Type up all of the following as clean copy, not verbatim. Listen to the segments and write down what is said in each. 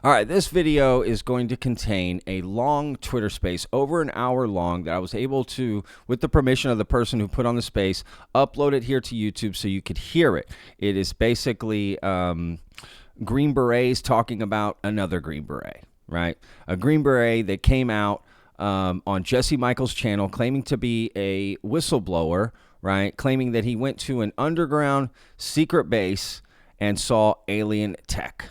All right, this video is going to contain a long Twitter space, over an hour long, that I was able to, with the permission of the person who put on the space, upload it here to YouTube so you could hear it. It is basically Green Berets talking about another Green Beret, right? A Green Beret that came out on Jesse Michaels' channel claiming to be a whistleblower, right? Claiming that he went to an underground secret base and saw alien tech,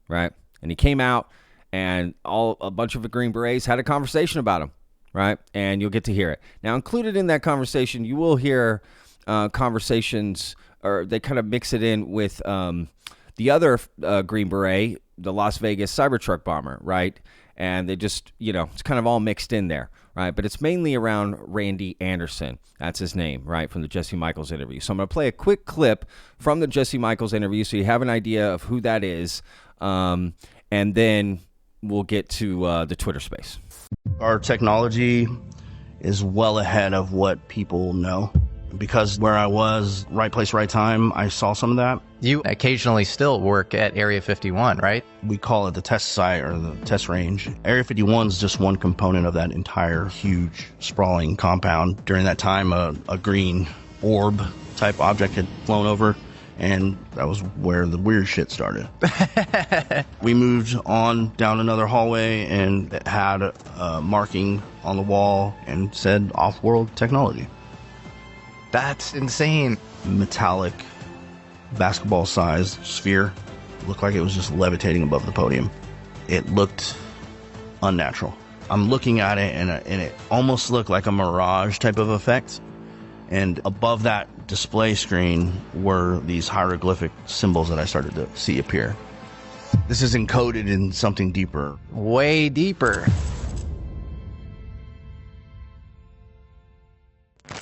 right? And he came out, and a bunch of the Green Berets had a conversation about him, right? And you'll get to hear it. Now, included in that conversation, you will hear conversations, or they kind of mix it in with the other Green Beret, the Las Vegas Cybertruck bomber, right? And they just, it's kind of all mixed in there, right? But it's mainly around Randy Anderson. That's his name, right, from the Jesse Michaels interview. So I'm going to play a quick clip from the Jesse Michaels interview so you have an idea of who that is. And then we'll get to the Twitter space. Our technology is well ahead of what people know. Because where I was, right place, right time, I saw some of that. You occasionally still work at Area 51, right? We call it the test site or the test range. Area 51 is just one component of that entire huge sprawling compound. During that time, a green orb type object had flown over, and that was where the weird shit started. We moved on down another hallway, and it had a marking on the wall and said Offworld technology. That's insane. Metallic, basketball-sized sphere. Looked like it was just levitating above the podium. It looked unnatural. I'm looking at it, and it almost looked like a mirage type of effect. And above that display screen were these hieroglyphic symbols that I started to see appear. This is encoded in something deeper. Way deeper.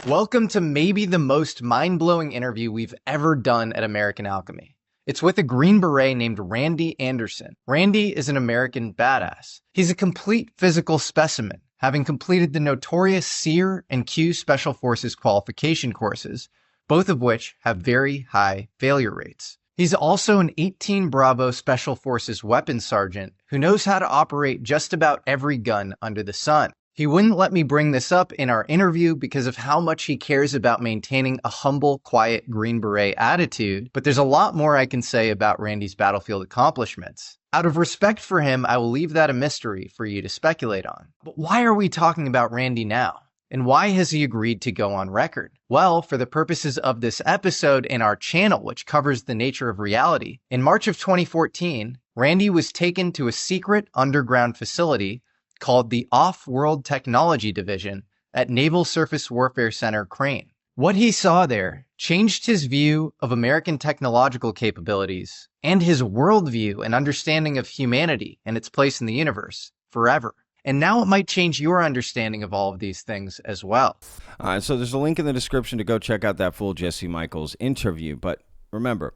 Welcome to maybe the most mind-blowing interview we've ever done at American Alchemy. It's with a Green Beret named Randy Anderson. Randy is an American badass. He's a complete physical specimen, having completed the notorious SEER and Q Special Forces qualification courses, both of which have very high failure rates. He's also an 18 Bravo Special Forces weapons sergeant who knows how to operate just about every gun under the sun. He wouldn't let me bring this up in our interview because of how much he cares about maintaining a humble, quiet Green Beret attitude, but there's a lot more I can say about Randy's battlefield accomplishments. Out of respect for him, I will leave that a mystery for you to speculate on. But why are we talking about Randy now? And why has he agreed to go on record? Well, for the purposes of this episode and our channel, which covers the nature of reality, in March of 2014, Randy was taken to a secret underground facility called the Offworld Technology Division at Naval Surface Warfare Center, Crane. What he saw there changed his view of American technological capabilities and his worldview and understanding of humanity and its place in the universe forever. And now it might change your understanding of all of these things as well. All right, so there's a link in the description to go check out that full Jesse Michaels interview. But remember,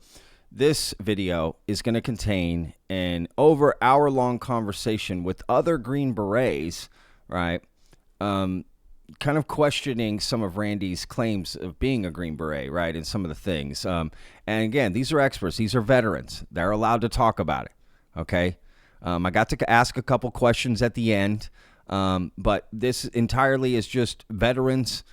this video is going to contain an over hour-long conversation with other Green Berets, right? Kind of questioning some of Randy's claims of being a Green Beret, right? And some of the things. And again, these are experts. These are veterans. They're allowed to talk about it, okay? I got to ask a couple questions at the end, but this entirely is just veterans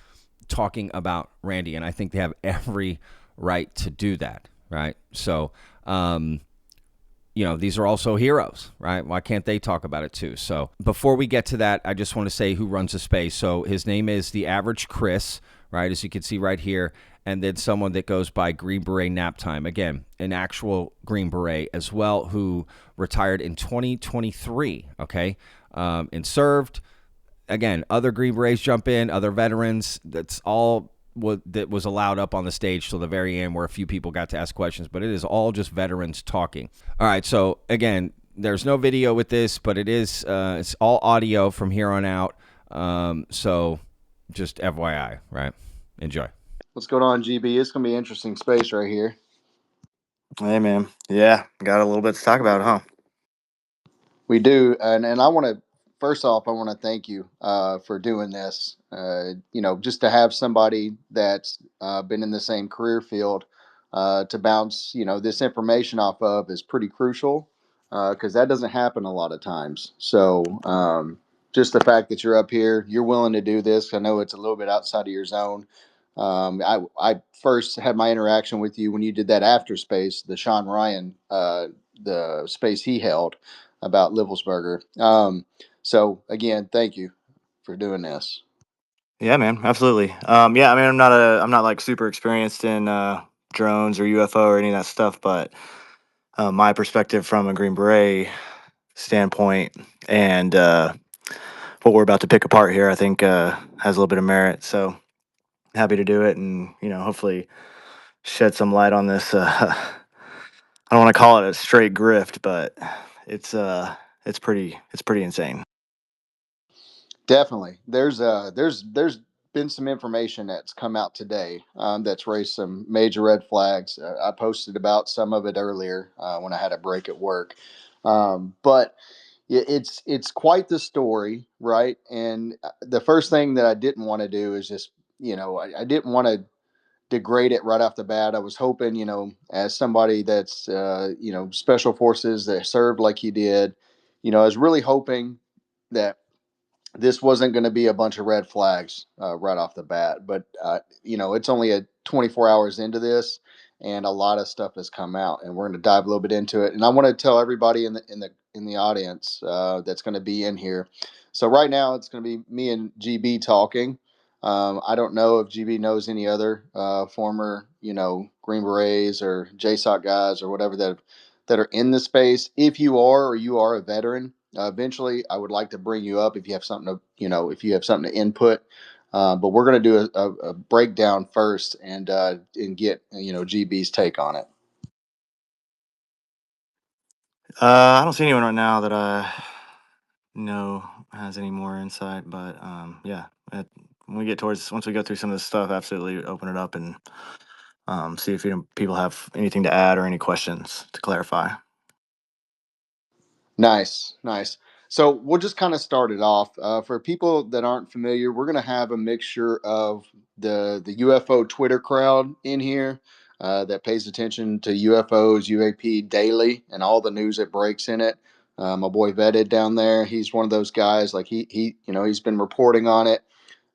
talking about Randy, and I think they have every right to do that. Right. So, these are also heroes, right? Why can't they talk about it too? So before we get to that, I just want to say who runs the space. So his name is The Average Chris, right? As you can see right here. And then someone that goes by Green Beret Nap Time. Again, an actual Green Beret as well, who retired in 2023. Okay. And served. Again, other Green Berets jump in, other veterans. That's all that was allowed up on the stage till the very end, where a few people got to ask questions, but it is all just veterans talking. All right, so again, there's no video with this, but it is it's all audio from here on out. So just FYI, right? Enjoy. What's going on, GB? It's gonna be an interesting space right here. Hey, man. Yeah, got a little bit to talk about, huh? We do, and I want to first off, I want to thank you for doing this. Just to have somebody that's been in the same career field to bounce, this information off of is pretty crucial. because that doesn't happen a lot of times. So just the fact that you're up here, you're willing to do this. I know it's a little bit outside of your zone. I first had my interaction with you when you did that after space, the Sean Ryan, the space he held about Livelsberger. So again, thank you for doing this. Yeah, man, absolutely. Yeah, I mean, I'm not like super experienced in drones or UFO or any of that stuff, but my perspective from a Green Beret standpoint and what we're about to pick apart here, I think has a little bit of merit. So happy to do it, and hopefully shed some light on this. I don't want to call it a straight grift, but it's pretty insane. Definitely. There's been some information that's come out today that's raised some major red flags. I posted about some of it earlier when I had a break at work, but it's quite the story, right? And the first thing that I didn't want to do is just I didn't want to degrade it right off the bat. I was hoping, as somebody that's special forces that served like he did, I was really hoping that this wasn't going to be a bunch of red flags right off the bat. But it's only a 24 hours into this, and a lot of stuff has come out, and we're going to dive a little bit into it. And I want to tell everybody in the audience that's going to be in here. So right now it's going to be me and GB talking. I don't know if GB knows any other former, Green Berets or JSOC guys or whatever that are in the space. If you are or you are a veteran, eventually, I would like to bring you up if you have something to, if you have something to input. But we're going to do a breakdown first and get GB's take on it. I don't see anyone right now that I know has any more insight, but yeah, when we get towards once we go through some of this stuff, absolutely open it up and see if people have anything to add or any questions to clarify. Nice, nice. So we'll just kind of start it off. For people that aren't familiar, we're going to have a mixture of the UFO Twitter crowd in here that pays attention to UFOs, UAP daily, and all the news that breaks in it. My boy Vetted down there, he's one of those guys. Like he's been reporting on it.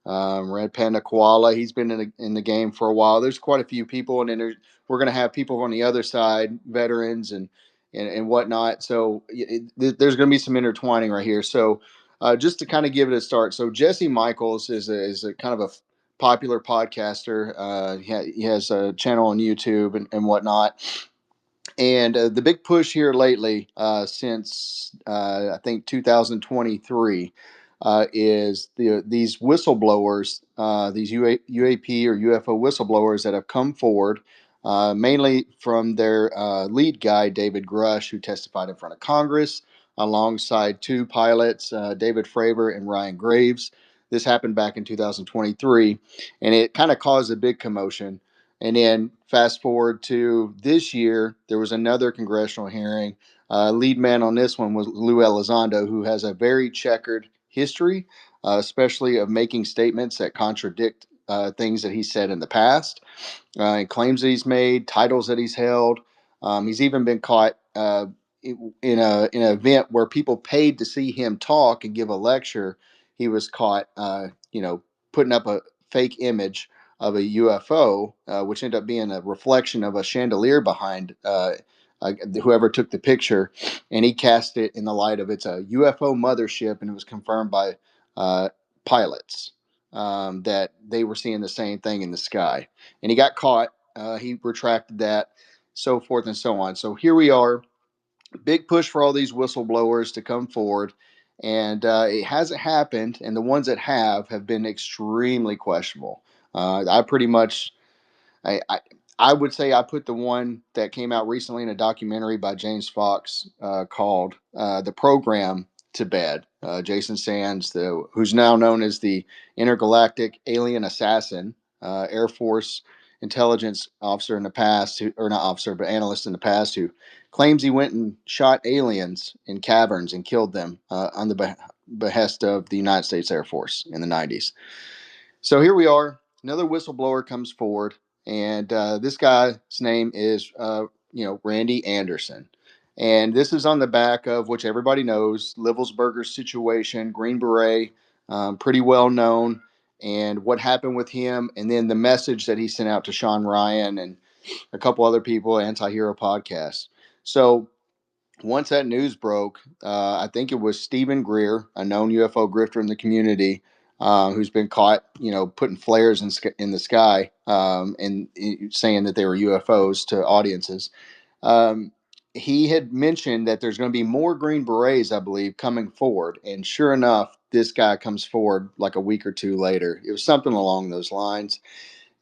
Red Panda Koala, he's been in the game for a while. There's quite a few people, and then we're going to have people on the other side, veterans and whatnot. So there's going to be some intertwining right here. So just to kind of give it a start. So Jesse Michaels is a kind of a popular podcaster. He has a channel on YouTube and whatnot. And the big push here lately, since I think 2023, is these whistleblowers, these UAP or UFO whistleblowers that have come forward, mainly from their lead guy, David Grush, who testified in front of Congress alongside two pilots, David Fravor and Ryan Graves. This happened back in 2023, and it kind of caused a big commotion. And then fast forward to this year, there was another congressional hearing. Lead man on this one was Lou Elizondo, who has a very checkered history, especially of making statements that contradict things that he said in the past, and claims that he's made, titles that he's held. He's even been caught in an event where people paid to see him talk and give a lecture. He was caught, putting up a fake image of a UFO, which ended up being a reflection of a chandelier behind whoever took the picture, and he cast it in the light of it's a UFO mothership, and it was confirmed by pilots that they were seeing the same thing in the sky, and he got caught. He retracted that, so forth and so on. So here we are, big push for all these whistleblowers to come forward, and it hasn't happened. And the ones that have been extremely questionable. I pretty much, I, I, I would say I put the one that came out recently in a documentary by James Fox called "The Program" to bed. Jason Sands, who's now known as the intergalactic alien assassin, Air Force intelligence officer in the past, or not officer, but analyst in the past, who claims he went and shot aliens in caverns and killed them on the behest of the United States Air Force in the 90s. So here we are. Another whistleblower comes forward, and this guy's name is, Randy Anderson. And this is on the back of, which everybody knows, Livelsberger's situation, Green Beret, pretty well known, and what happened with him, and then the message that he sent out to Sean Ryan and a couple other people, Anti-Hero Podcast. So once that news broke, I think it was Stephen Greer, a known UFO grifter in the community, who's been caught, putting flares in the sky, and saying that they were UFOs to audiences. Um, he had mentioned that there's going to be more Green Berets, I believe, coming forward. And sure enough, this guy comes forward like a week or two later. It was something along those lines.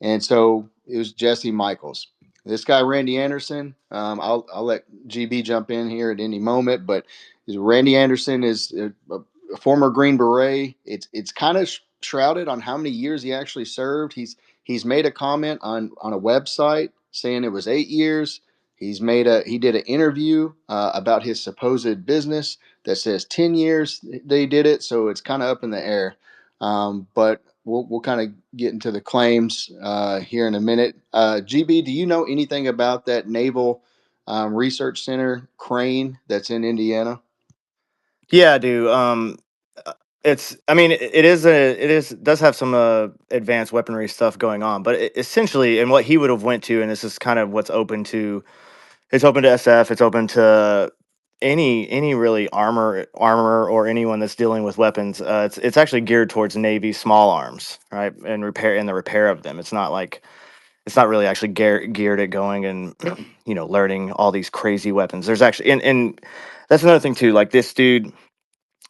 And so it was Jesse Michaels. This guy, Randy Anderson, I'll let GB jump in here at any moment, but Randy Anderson is a former Green Beret. It's kind of shrouded on how many years he actually served. He's made a comment on a website saying it was 8 years. He did an interview about his supposed business that says 10 years they did it. So it's kind of up in the air. But we'll kind of get into the claims here in a minute. GB, do you know anything about that Naval Research Center crane that's in Indiana? Yeah, I do. I mean, does have some advanced weaponry stuff going on, but essentially, and what he would have went to, and this is kind of what's open to. It's open to SF. It's open to any really armor or anyone that's dealing with weapons. It's actually geared towards Navy small arms, right, and the repair of them. It's not really actually geared at going and learning all these crazy weapons. There's actually and that's another thing too. Like this dude, I'm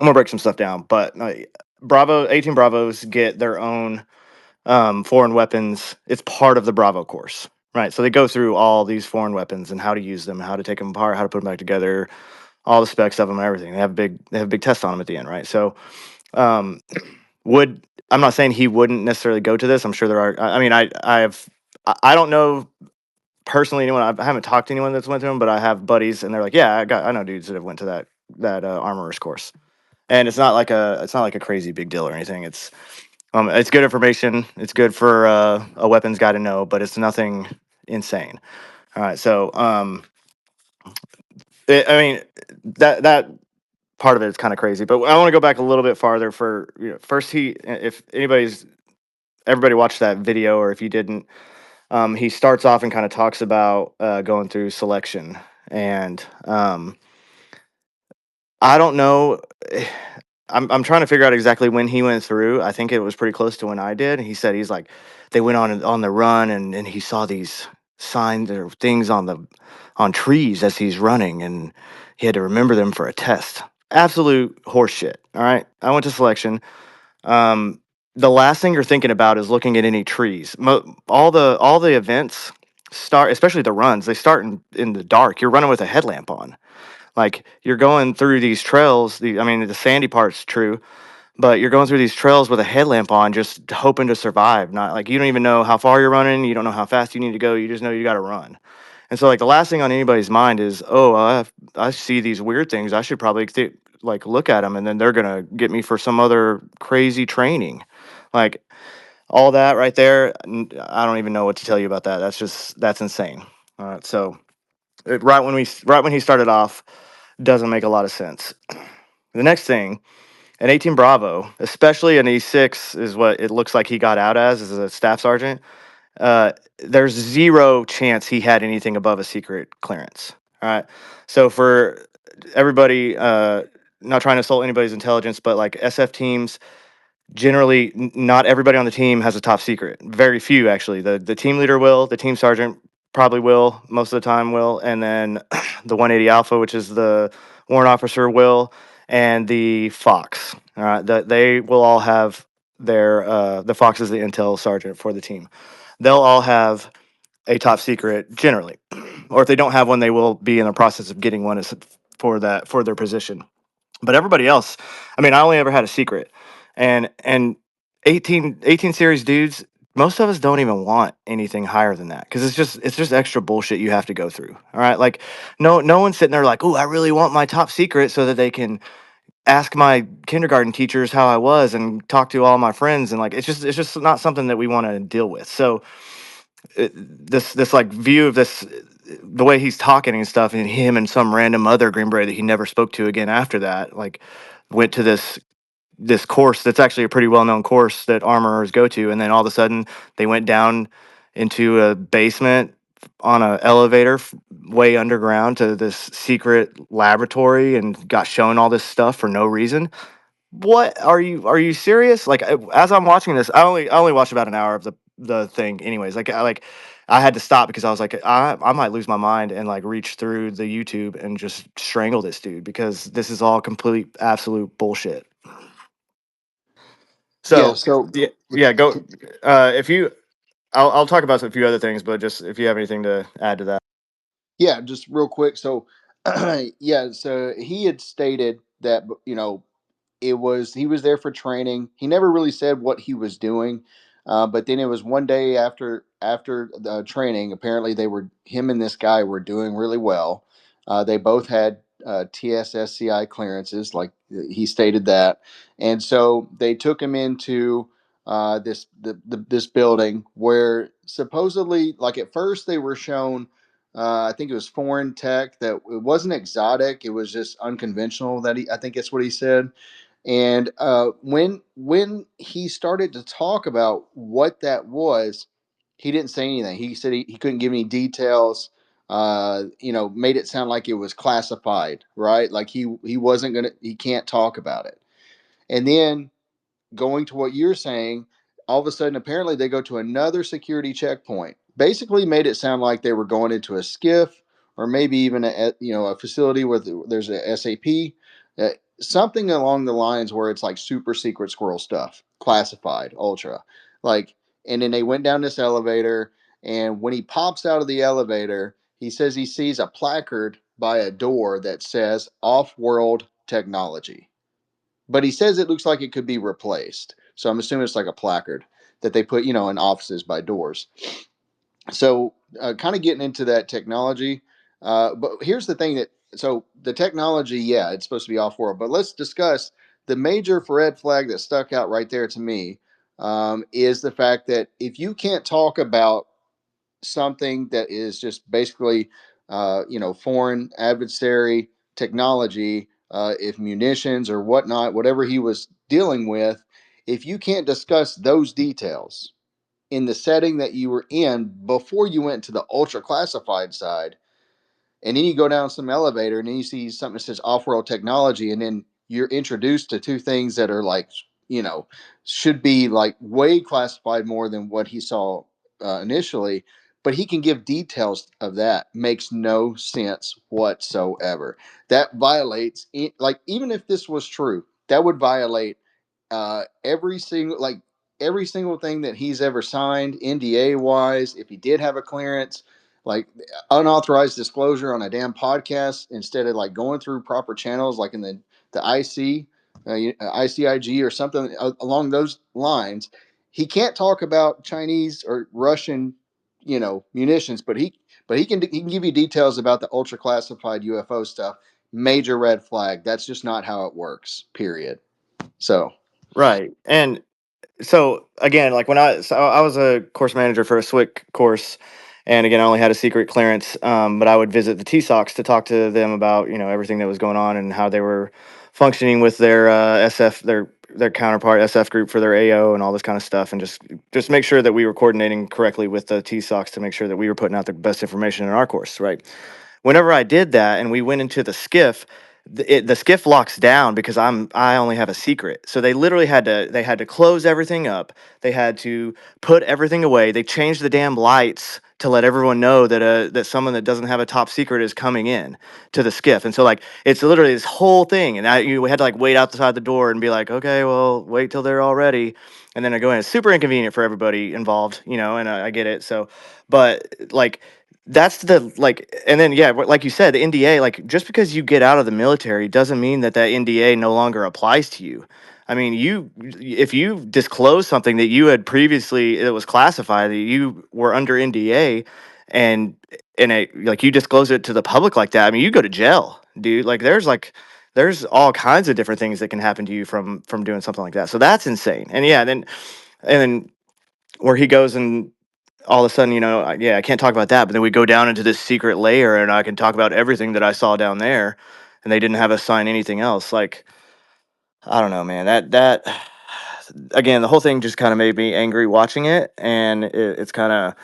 gonna break some stuff down, but 18 Bravos get their own foreign weapons. It's part of the Bravo course, right? So they go through all these foreign weapons and how to use them, how to take them apart, how to put them back together, all the specs of them and everything. They have a big test on them at the end, right? So um, would I'm not saying he wouldn't necessarily go to this. I'm sure there are. I mean, I don't know personally anyone. I haven't talked to anyone that's went to him, but I have buddies, and they're like, yeah, I know dudes that have went to that armorer's course, and it's not like a crazy big deal or anything. It's good information. It's good for a weapons guy to know, but it's nothing insane. All right, so I mean that part of it is kind of crazy, but I want to go back a little bit farther. For first, if everybody watched that video, or if you didn't, he starts off and kind of talks about going through selection, and I don't know. I'm trying to figure out exactly when he went through. I think it was pretty close to when I did. He said he's like they went on the run, and he saw these signs or things on trees as he's running, and he had to remember them for a test. Absolute horseshit. All right, I went to selection. Um, the last thing you're thinking about is looking at any trees. All the events start, especially the runs. They start in the dark. You're running with a headlamp on. Like you're going through these trails. I mean, the sandy part's true, but you're going through these trails with a headlamp on, just hoping to survive. Not like you don't even know how far you're running. You don't know how fast you need to go. You just know you got to run. And so, like the last thing on anybody's mind is, oh, I see these weird things. I should probably like look at them, and then they're gonna get me for some other crazy training, like all that right there. I don't even know what to tell you about that. That's insane. All right, so right when he started off, doesn't make a lot of sense. The next thing, an 18 Bravo, especially an E6, is what it looks like he got out as a staff sergeant. There's zero chance he had anything above a secret clearance. All right. So for everybody, not trying to insult anybody's intelligence, but like SF teams, generally, not everybody on the team has a top secret. Very few, actually. The team leader will, the team sergeant probably will, most of the time will, and then the 180 Alpha, which is the warrant officer, will, and the Fox. All right. They will all have the Fox is the intel sergeant for the team. They'll all have a top secret generally, or if they don't have one, they will be in the process of getting one for their position. But everybody else, I mean, I only ever had a secret, and 18 series dudes, most of us don't even want anything higher than that because it's just extra bullshit you have to go through. All right, like no one's sitting there like, oh, I really want my top secret so that they can ask my kindergarten teachers how I was and talk to all my friends, and like it's just not something that we want to deal with. So this like view of this, the way he's talking and stuff, and him and some random other Green Beret that he never spoke to again after that, like went to this course that's actually a pretty well known course that armorers go to, and then all of a sudden they went down into a basement on an elevator way underground to this secret laboratory and got shown all this stuff for no reason. What are you serious? Like as I'm watching this, I only watched about an hour of the thing anyways. I had to stop because I was like I might lose my mind and like reach through the YouTube and just strangle this dude because this is all complete absolute bullshit. Yeah. So So yeah, yeah, go if you I'll talk about a few other things, but just if you have anything to add to that. yeah, just real quick. So yeah, so he had stated that it was he was there for training. He never really said what he was doing, but then it was one day after the training. Apparently, they were him and this guy were doing really well. They both had TSSCI clearances, like he stated that, and so they took him into this building where supposedly, like at first, they were shown. I think it was foreign tech that it wasn't exotic. It was just unconventional. I think that's what he said. And when he started to talk about what that was, he didn't say anything. He said he couldn't give any details. Made it sound like it was classified, right? Like he wasn't gonna he can't talk about it. And then going to what you're saying, all of a sudden, apparently, they go to another security checkpoint. Basically, made it sound like they were going into a skiff or maybe even a facility where there's a SAP, something along the lines where it's like super secret squirrel stuff, classified, ultra, like. And then they went down this elevator, and when he pops out of the elevator, he says he sees a placard by a door that says "Offworld Technology." But he says it looks like it could be replaced. So I'm assuming it's like a placard that they put, in offices by doors. So kind of getting into that technology. But here's the thing so the technology, yeah, it's supposed to be off world. But let's discuss the major red flag that stuck out right there to me is the fact that if you can't talk about something that is just basically, foreign adversary technology, if munitions or whatnot, whatever he was dealing with, if you can't discuss those details in the setting that you were in before you went to the ultra classified side, and then you go down some elevator and then you see something that says off-world technology, and then you're introduced to two things that are like, you know should be like way classified more than what he saw initially, but he can give details of that. Makes no sense whatsoever. That violates, like, even if this was true, that would violate every single thing that he's ever signed NDA wise. If he did have a clearance, like unauthorized disclosure on a damn podcast instead of like going through proper channels, like in the IC, ICIG or something along those lines. He can't talk about Chinese or Russian, munitions, but he can give you details about the ultra classified UFO stuff. Major red flag. That's just not how it works. Period. So Right. And so again, like I was a course manager for a SWIC course, and again I only had a secret clearance, but I would visit the TSOCs to talk to them about everything that was going on and how they were functioning with their SF their counterpart SF group for their AO and all this kind of stuff, and just make sure that we were coordinating correctly with the TSOCs to make sure that we were putting out the best information in our course, right? Whenever I did that and we went into the skiff, the skiff locks down because I only have a secret. So they had to close everything up. They had to put everything away. They changed the damn lights to let everyone know that someone that doesn't have a top secret is coming in to the skiff. And so like it's literally this whole thing. And we had to like wait outside the door and be like, okay, well, wait till they're all ready. And then I go in. It's super inconvenient for everybody involved, and I get it. So, but like that's the like, and then yeah, like you said, the NDA, like just because you get out of the military doesn't mean that NDA no longer applies to you. I mean, if you disclose something that you had previously that was classified, that you were under NDA, and like you disclose it to the public like that, I mean, you go to jail, dude. There's all kinds of different things that can happen to you from doing something like that. So that's insane. And yeah, and then where he goes and all of a sudden, yeah, I can't talk about that. But then we go down into this secret layer, and I can talk about everything that I saw down there, and they didn't have us sign anything else. Like, I don't know, man. That again, the whole thing just kind of made me angry watching it, and it's kind of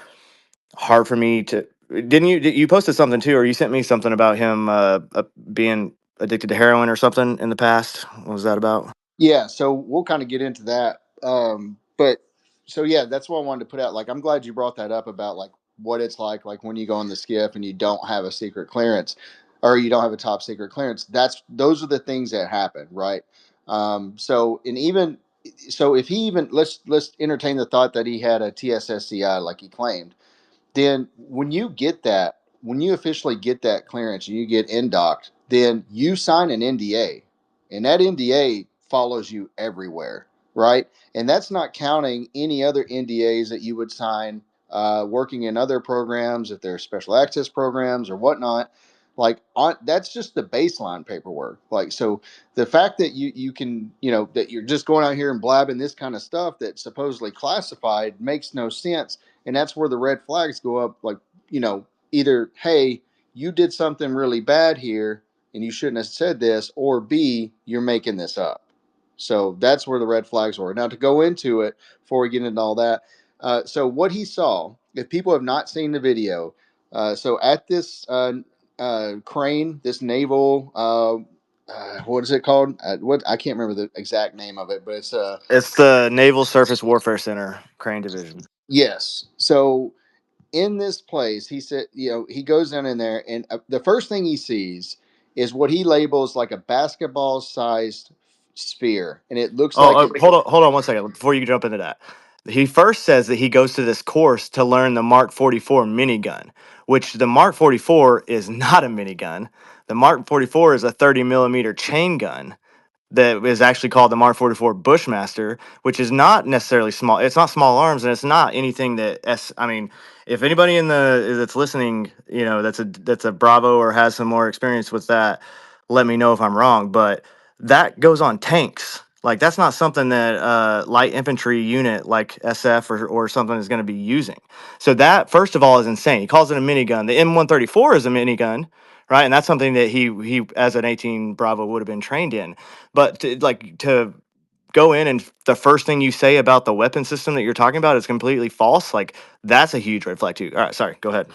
hard for me to. Didn't you posted something too, or you sent me something about him being addicted to heroin or something in the past? What was that about? Yeah, so we'll kind of get into that. But so yeah, that's what I wanted to put out. Like, I'm glad you brought that up about like what it's like when you go on the skiff and you don't have a secret clearance, or you don't have a top secret clearance. Those are the things that happen, right? So and even so, if he even let's entertain the thought that he had a TSSCI like he claimed, then when you officially get that clearance and you get indocked, then you sign an NDA, and that NDA follows you everywhere, right? And that's not counting any other NDAs that you would sign working in other programs, if they're special access programs or whatnot. Like that's just the baseline paperwork. Like so, the fact that you can that you're just going out here and blabbing this kind of stuff that's supposedly classified makes no sense, and that's where the red flags go up. Like, either, hey, you did something really bad here and you shouldn't have said this, or B, you're making this up. So that's where the red flags were. Now, to go into it before we get into all that, so what he saw, if people have not seen the video, so at this crane, this naval, what is it called? What I can't remember the exact name of it, but It's the Naval Surface Warfare Center, Crane Division. yes. So in this place, he said, he goes down in there, and the first thing he sees is what he labels like a basketball sized sphere. And it looks like Oh, hold on 1 second before you jump into that. He first says that he goes to this course to learn the Mark 44 minigun, which the Mark 44 is not a minigun. The Mark 44 is a 30 millimeter chain gun that is actually called the Mark 44 Bushmaster, which is not necessarily small. It's not small arms, and it's not anything that I mean, if anybody in the that's listening, that's a Bravo or has some more experience with that, let me know if I'm wrong. But that goes on tanks. Like that's not something that light infantry unit like SF or something is going to be using. So that first of all is insane. He calls it a minigun. The M134 is a minigun, right? And that's something that he as an 18 Bravo would have been trained in. But to go in and the first thing you say about the weapon system that you're talking about is completely false, like that's a huge red flag too. All right, sorry, go ahead.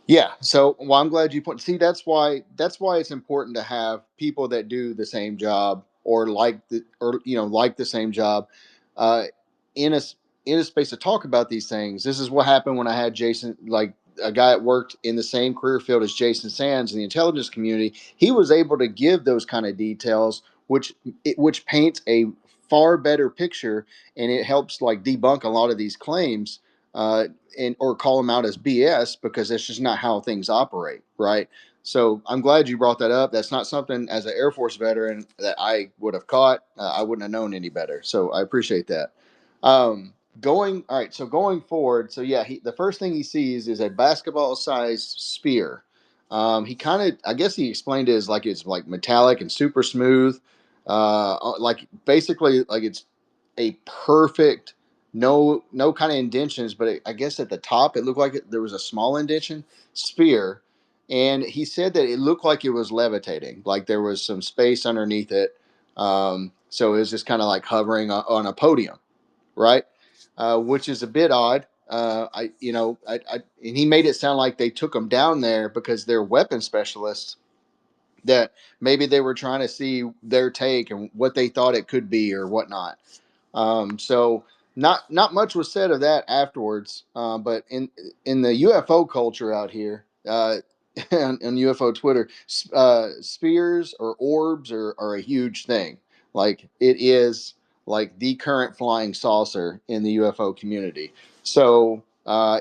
Yeah. So, well, I'm glad you put. See, that's why it's important to have people that do the same job or like the same job, uh, in a in a space to talk about these things. This is what happened when I had Jason, like a guy that worked in the same career field as Jason Sands in the intelligence community. He was able to give those kind of details, which paints a far better picture, and it helps like debunk a lot of these claims. And or call them out as BS, because that's just not how things operate, right? So I'm glad you brought that up. That's not something as an Air Force veteran that I would have caught. I wouldn't have known any better. So I appreciate that. Going all right. So going forward, so yeah, the first thing he sees is a basketball-sized spear. He kind of, I guess he explained it as like it's like metallic and super smooth, like basically like it's a perfect, no kind of indentions, but I guess at the top it looked like there was a small indention sphere, and he said that it looked like it was levitating, like there was some space underneath it. So it was just kind of like hovering on a podium, right? Which is a bit odd. And he made it sound like they took them down there because they're weapon specialists, that maybe they were trying to see their take and what they thought it could be or whatnot. So not much was said of that afterwards. But in the UFO culture out here, on UFO Twitter, spheres or orbs are a huge thing. Like it is like the current flying saucer in the UFO community. So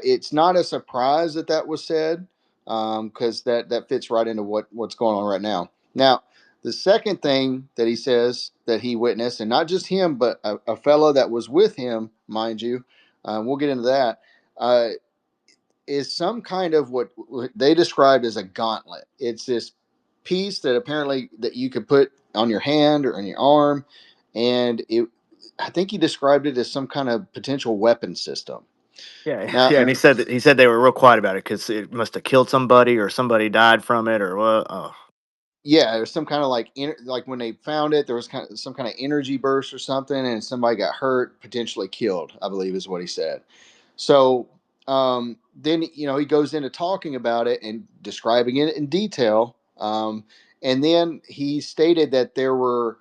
it's not a surprise that that was said, because that fits right into what's going on right now. Now, the second thing that he says that he witnessed, and not just him, but a fellow that was with him, mind you, we'll get into that, uh, is some kind of what they described as a gauntlet. It's this piece that apparently that you could put on your hand or on your arm, and I think he described it as some kind of potential weapon system. Yeah, Now, yeah, and he said they were real quiet about it because it must have killed somebody or somebody died from it or what. Oh, yeah, there's some kind of like when they found it, there was kind of some kind of energy burst or something, and somebody got hurt, potentially killed, I believe is what he said. So then he goes into talking about it and describing it in detail. And then he stated that there were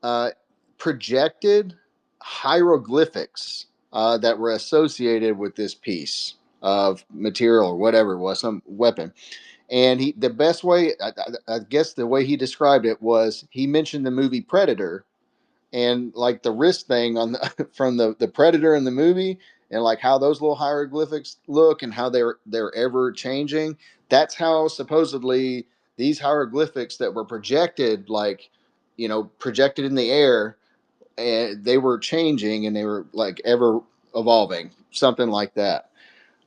uh, projected hieroglyphics that were associated with this piece of material or whatever it was, some weapon. And the best way, I guess, the way he described it was he mentioned the movie Predator and like the wrist thing on the from the Predator in the movie, and like how those little hieroglyphics look and how they're ever changing. That's how supposedly these hieroglyphics that were projected, like projected in the air, and they were changing and they were like ever evolving, something like that.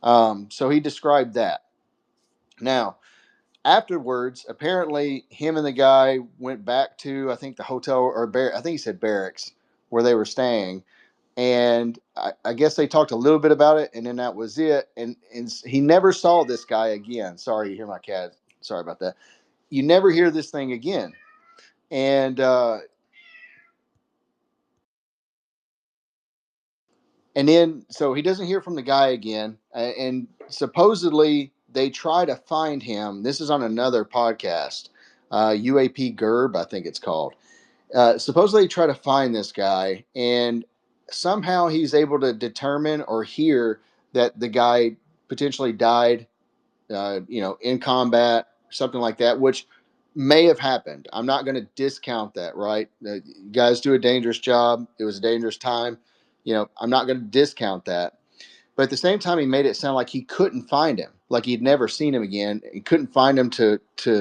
So he described that. Now, afterwards, apparently, him and the guy went back to, I think, the hotel or I think he said barracks where they were staying, and I guess they talked a little bit about it, and then that was it. And he never saw this guy again. Sorry, you hear my cat. Sorry about that. You never hear this thing again, and then so he doesn't hear from the guy again, and supposedly they try to find him. This is on another podcast, UAP Gerb, I think it's called. Supposedly try to find this guy, and somehow he's able to determine or hear that the guy potentially died, in combat, something like that, which may have happened. I'm not going to discount that, right? Guys do a dangerous job. It was a dangerous time. I'm not going to discount that. But at the same time, he made it sound like he couldn't find him, like he'd never seen him again. He couldn't find him to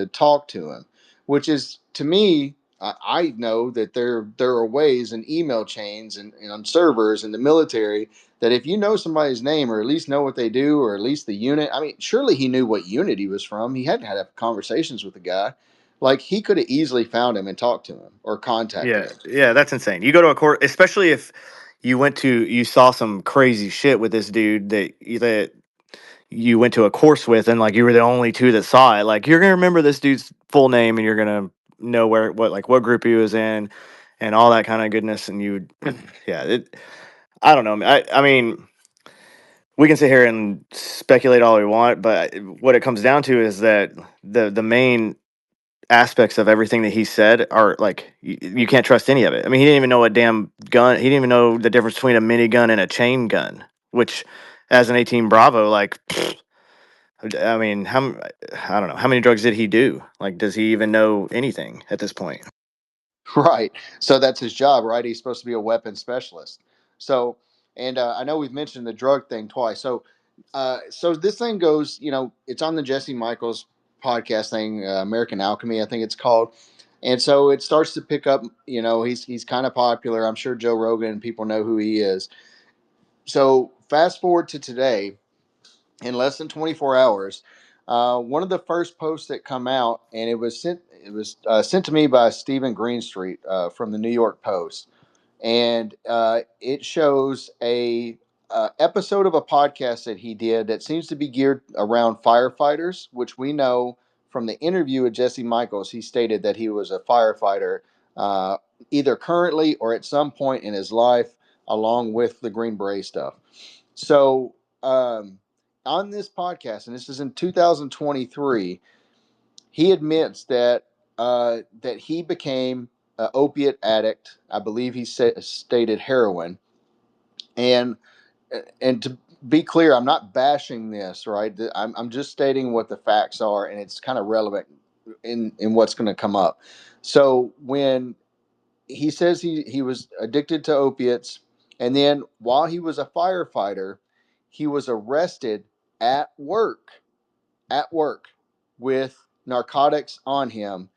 talk to him, which is to me, I know that there are ways in email chains and on servers in the military that if you know somebody's name or at least know what they do or at least the unit. I mean, surely he knew what unit he was from. He had to have conversations with the guy. Like he could have easily found him and talked to him or contacted yeah, him. yeah, that's insane. You go to a court, especially if you saw some crazy shit with this dude that you went to a course with, and like you were the only two that saw it. Like you're gonna remember this dude's full name, and you're gonna know what group he was in, and all that kind of goodness. And you, yeah, I don't know. I mean, we can sit here and speculate all we want, but what it comes down to is that the main aspects of everything that he said are like you can't trust any of it. I mean, he didn't even know a damn gun. He didn't even know the difference between a minigun and a chain gun, which, as an 18 Bravo, like, I mean, I don't know how many drugs did he do? Like, does he even know anything at this point? Right. So that's his job, right? He's supposed to be a weapons specialist. So, and I know we've mentioned the drug thing twice. So this thing goes, it's on the Jesse Michaels podcast thing, American Alchemy, I think it's called. And so it starts to pick up, he's kind of popular. I'm sure Joe Rogan and people know who he is. So fast forward to today, in less than 24 hours, one of the first posts that come out, and it was sent to me by Stephen Greenstreet from the New York Post, and it shows a episode of a podcast that he did that seems to be geared around firefighters, which we know from the interview with Jesse Michaels. He stated that he was a firefighter, uh, either currently or at some point in his life, along with the Green Beret stuff. So on this podcast, and this is in 2023, he admits that he became an opiate addict. I believe he stated heroin, and and to be clear, I'm not bashing this, right? I'm just stating what the facts are, and it's kind of relevant in what's going to come up. So when he says he was addicted to opiates, and then while he was a firefighter, he was arrested at work at work with narcotics on him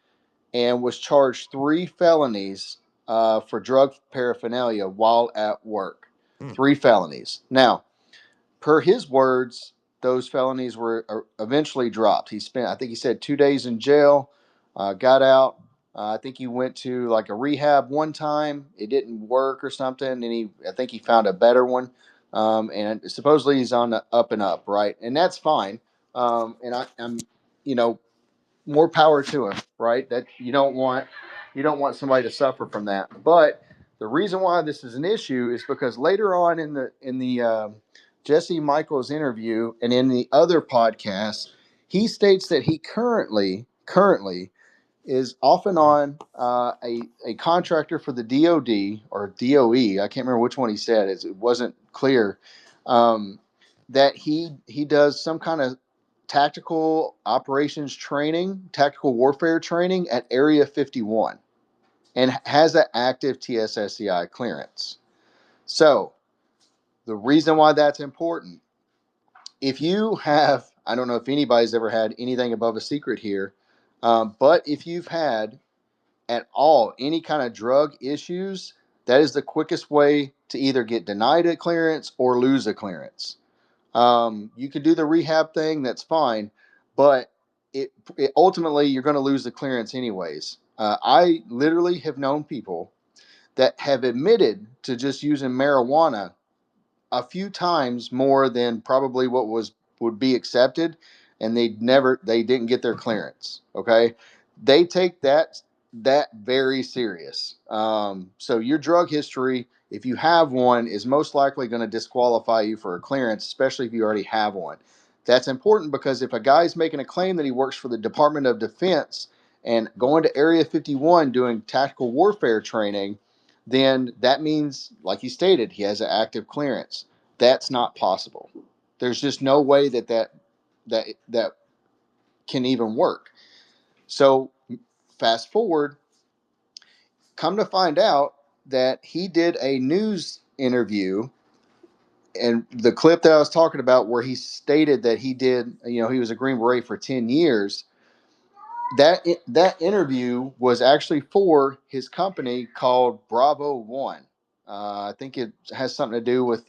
and was charged 3 felonies for drug paraphernalia while at work. Hmm. 3 felonies. Now, per his words, those felonies were eventually dropped. I think he said 2 days in jail, got out. I think he went to like a rehab one time. It didn't work or something, and I think he found a better one. and supposedly he's on the up and up, right? And that's fine. And I'm, you know, more power to him, right? That you don't want somebody to suffer from that. But the reason why this is an issue is because later on in the Jesse Michaels interview and in the other podcast, he states that he currently is off and on a contractor for the DoD or DOE. I can't remember which one he said. It wasn't clear. That he does some kind of tactical operations training, tactical warfare training at Area 51, and has an active TSSCI clearance. So the reason why that's important, if you have, I don't know if anybody's ever had anything above a secret here, but if you've had at all any kind of drug issues, that is the quickest way to either get denied a clearance or lose a clearance. You can do the rehab thing, that's fine, but it ultimately you're going to lose the clearance anyways. I literally have known people that have admitted to just using marijuana a few times more than probably what was would be accepted, and they didn't get their clearance. Okay, they take that very serious. So your drug history, if you have one, is most likely going to disqualify you for a clearance, especially if you already have one. That's important because if a guy's making a claim that he works for the Department of Defense and going to Area 51 doing tactical warfare training, then that means, like he stated, he has an active clearance. That's not possible. There's just no way that can even work. So fast forward, come to find out that he did a news interview, and the clip that I was talking about where he stated that he did, he was a Green Beret for 10 years. That interview was actually for his company called Bravo One. I think it has something to do with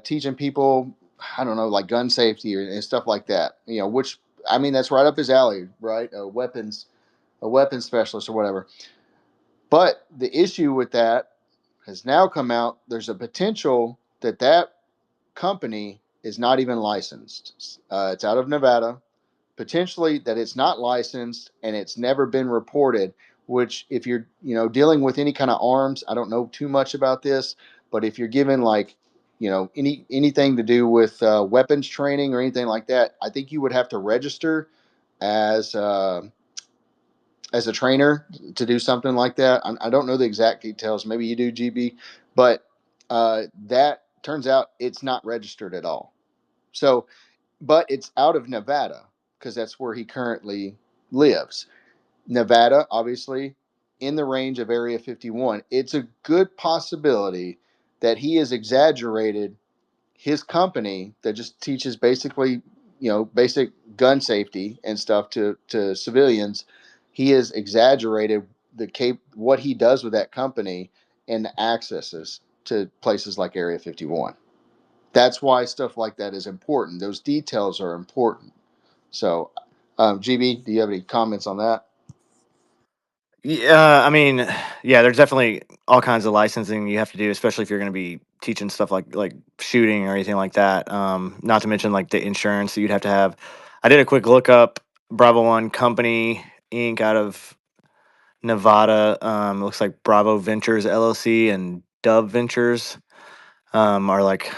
teaching people, I don't know, like gun safety and stuff like that. Which I mean that's right up his alley, right? A weapons specialist or whatever. But the issue with that has now come out. There's a potential that company is not even licensed. It's out of Nevada, potentially that it's not licensed and it's never been reported. Which, if you're dealing with any kind of arms, I don't know too much about this, but if you're given like anything to do with weapons training or anything like that, I think you would have to register as as a trainer to do something like that. I don't know the exact details. Maybe you do, GB, but that turns out it's not registered at all. So, but it's out of Nevada because that's where he currently lives. Nevada, obviously, in the range of Area 51. It's a good possibility that he has exaggerated his company that just teaches basically, basic gun safety and stuff to civilians. He has exaggerated what he does with that company and the accesses to places like Area 51. That's why stuff like that is important. Those details are important. So, GB, do you have any comments on that? Yeah, I mean, yeah, there's definitely all kinds of licensing you have to do, especially if you're going to be teaching stuff like shooting or anything like that. Not to mention like the insurance that you'd have to have. I did a quick look up. Bravo One Company Inc. out of Nevada. It looks like Bravo Ventures LLC and Dove Ventures are like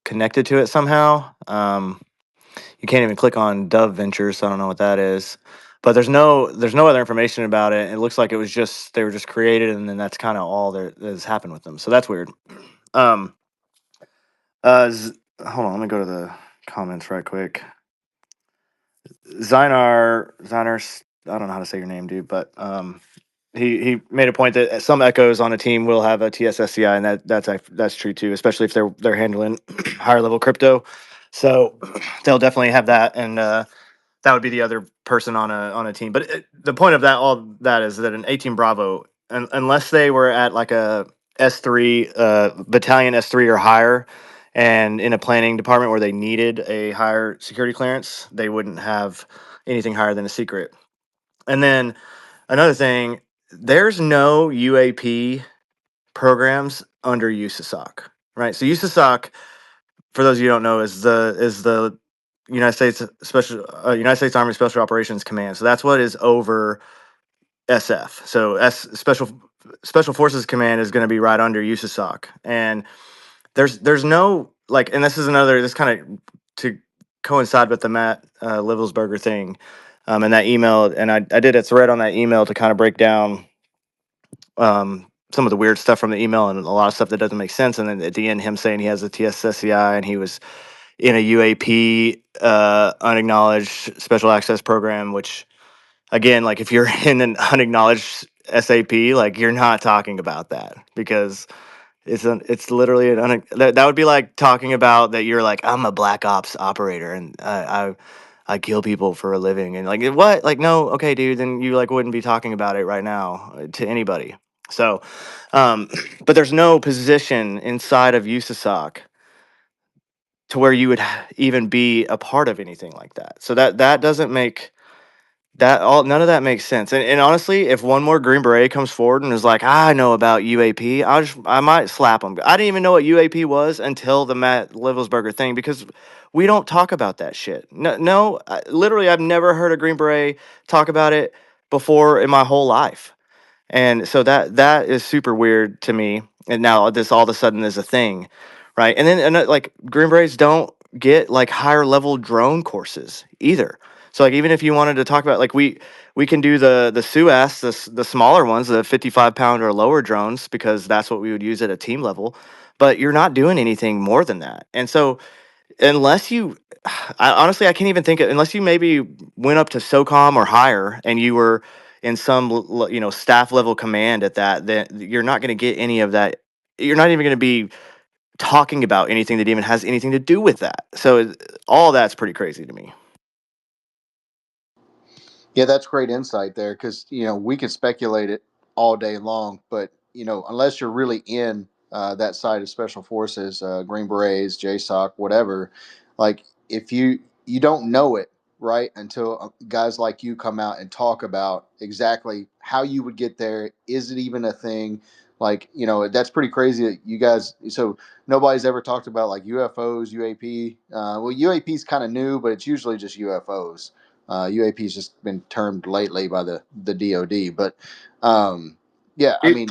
connected to it somehow. You can't even click on Dove Ventures, so I don't know what that is. But there's no other information about it. It looks like it was just they were just created, and then that's kind of all that has happened with them. So that's weird. Um, hold on, let me go to the comments right quick. Zinar, I don't know how to say your name, dude, but he made a point that some echoes on a team will have a TSSCI, and that's true too, especially if they're handling higher level crypto. So they'll definitely have that, and that would be the other person on a team. But the point of all that is that an 18 Bravo, unless they were at like a S3 battalion S3 or higher, and in a planning department where they needed a higher security clearance, they wouldn't have anything higher than a secret. And then another thing, there's no UAP programs under USASOC, right? So USASOC for those of you who don't know, is the United States Army Special Operations Command. So that's what is over SF. So Special Forces Command is going to be right under USASOC, and there's no like, and this kind of to coincide with the Matt Livelsberger thing, and that email, and I did a thread on that email to kind of break down some of the weird stuff from the email and a lot of stuff that doesn't make sense. And then at the end, him saying he has a TSSCI and he was in a UAP, unacknowledged special access program, which again, like if you're in an unacknowledged SAP, like you're not talking about that because it's literally that would be like talking about that you're like, I'm a black ops operator and I kill people for a living, and like what, like no, okay dude, then you like wouldn't be talking about it right now to anybody. So but there's no position inside of USASOC to where you would even be a part of anything like that. So that doesn't make that all none of that makes sense. And honestly, if one more Green Beret comes forward and is like, I know about UAP, I might slap him. I didn't even know what UAP was until the Matt Livelsberger thing because we don't talk about that shit. No, literally, I've never heard a Green Beret talk about it before in my whole life. And so that is super weird to me. And now this all of a sudden is a thing, right? And then like Green Berets don't get like higher level drone courses either. So like even if you wanted to talk about like we can do the SUAS, the smaller ones, the 55-pound or lower drones, because that's what we would use at a team level. But you're not doing anything more than that. And so unless you I can't even think of, unless you maybe went up to SOCOM or higher and you were in some staff level command at that, then you're not going to get any of that. You're not even going to be talking about anything that even has anything to do with that. So all that's pretty crazy to me. Yeah, that's great insight there because we could speculate it all day long, but unless you're really in that side of special forces, Green Berets, JSOC, whatever, like if you don't know it right until guys like you come out and talk about exactly how you would get there. Is it even a thing? Like that's pretty crazy that you guys. So nobody's ever talked about like UFOs, UAP. Well, UAP is kind of new, but it's usually just UFOs. UAP has just been termed lately by the DoD, but yeah, I Dude, mean,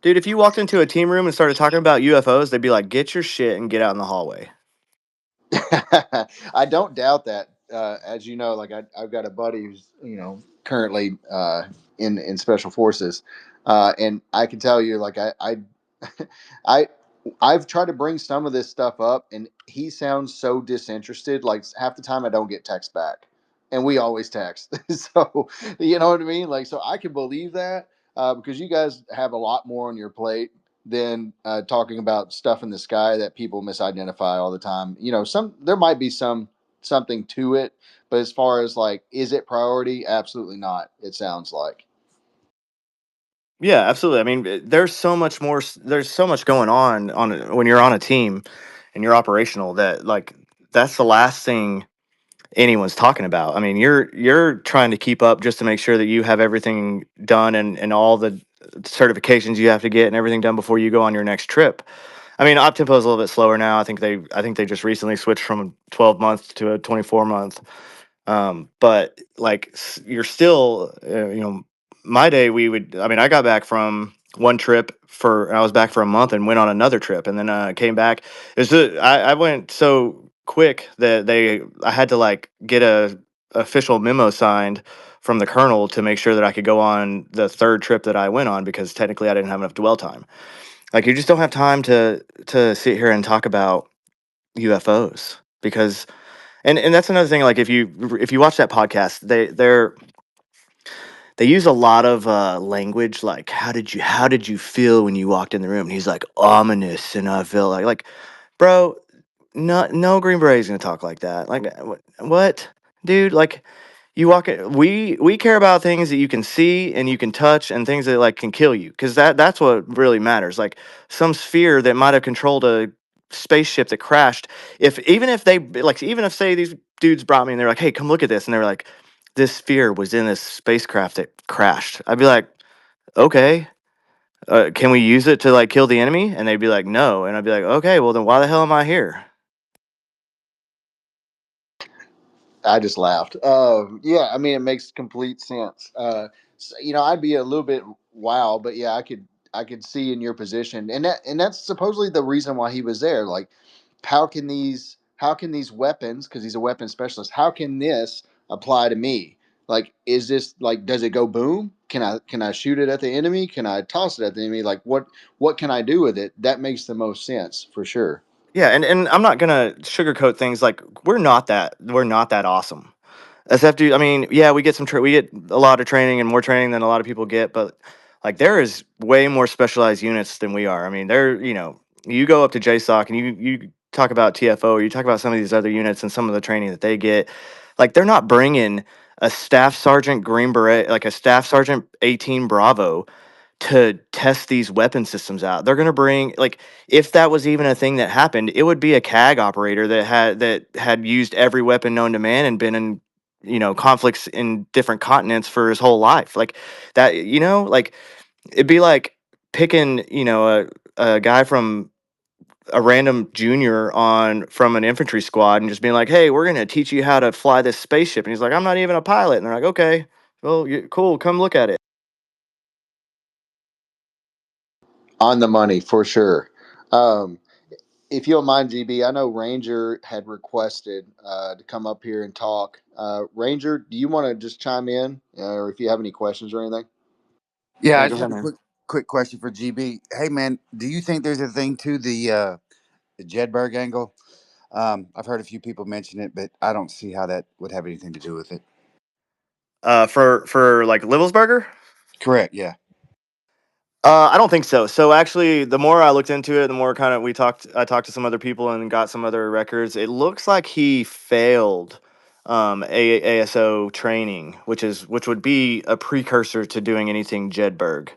dude, if you walked into a team room and started talking about UFOs, they'd be like, "Get your shit and get out in the hallway." I don't doubt that. As you know, like I've got a buddy who's currently in special forces, and I can tell you, like I I've tried to bring some of this stuff up, and he sounds so disinterested. Like half the time, I don't get text back, and we always text. So you know what I mean? Like, so I can believe that because you guys have a lot more on your plate than talking about stuff in the sky that people misidentify all the time. Some there might be something to it, but as far as like, is it priority? Absolutely not. It sounds like. Yeah, absolutely. I mean, there's so much more. There's so much going when you're on a team and you're operational that like that's the last thing anyone's talking about. I mean, you're trying to keep up just to make sure that you have everything done and all the certifications you have to get and everything done before you go on your next trip. I mean, OpTempo is a little bit slower now. I think they just recently switched from a 12-month to a 24-month. But like you're still, my day I mean, I got back from one trip I was back for a month and went on another trip and then came back. I went so quick that I had to like get a official memo signed from the colonel to make sure that I could go on the third trip that I went on because technically I didn't have enough dwell time. Like you just don't have time to sit here and talk about UFOs because and that's another thing. Like if you watch that podcast, they use a lot of language like how did you feel when you walked in the room? And he's like ominous, and I feel like bro, no Green Beret is gonna talk like that. Like what, dude? Like you walk in, we care about things that you can see and you can touch and things that like can kill you because that's what really matters. Like some sphere that might have controlled a spaceship that crashed. If even if they like even if say these dudes brought me and they're like, hey, come look at this, and they were like, this sphere was in this spacecraft that crashed. I'd be like, okay. Can we use it to like kill the enemy? And they'd be like, no. And I'd be like, okay, well then why the hell am I here? I just laughed. Yeah, I mean, it makes complete sense. I'd be a little bit wow, but yeah, I could see in your position, and that's supposedly the reason why he was there. Like, how can these weapons? Because he's a weapons specialist. How can this apply to me? Like, is this like, does it go boom? Can I shoot it at the enemy? Can I toss it at the enemy? Like, what can I do with it? That makes the most sense for sure. Yeah, and I'm not gonna sugarcoat things. Like we're not that awesome. SFD, I mean, yeah, we get a lot of training and more training than a lot of people get, but like there is way more specialized units than we are. I mean, you go up to JSOC and you talk about TFO or you talk about some of these other units and some of the training that they get. Like they're not bringing a staff sergeant Green Beret, like a staff sergeant 18 Bravo to test these weapon systems out. They're going to bring, like, if that was even a thing that happened, it would be a CAG operator that had used every weapon known to man and been in conflicts in different continents for his whole life. Like that, like it'd be like picking a guy from a random junior on from an infantry squad and just being like, hey, we're going to teach you how to fly this spaceship, and he's like, I'm not even a pilot, and they're like, okay, well, cool, come look at it. On the money for sure. Um, if you don't mind, GB, I know Ranger had requested to come up here and talk. Ranger, do you want to just chime in, or if you have any questions or anything? Yeah, Yeah, I go just ahead, have a man. quick question for GB. Hey, man, do you think there's a thing to the Jedburg angle? I've heard a few people mention it, but I don't see how that would have anything to do with it. For like Livelsberger. Correct. Yeah. I don't think so. So actually, the more I looked into it, the more kind of I talked to some other people and got some other records. It looks like he failed ASO training, which would be a precursor to doing anything Jedburg.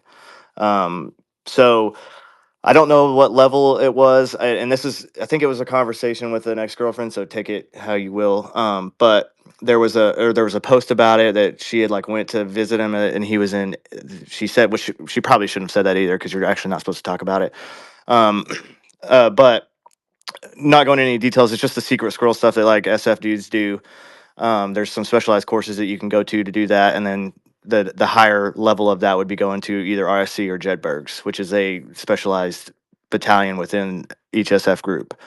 Um, so I don't know what level it was, and I think it was a conversation with an ex girlfriend. So take it how you will. But there was a post about it that she had like went to visit him, and he was in. She said, which she probably shouldn't have said that either, because you're actually not supposed to talk about it. Um, but not going into any details. It's just the secret scroll stuff that like SF dudes do. There's some specialized courses that you can go to do that, and then the higher level of that would be going to either RSC or Jedburgs, which is a specialized battalion within each SF group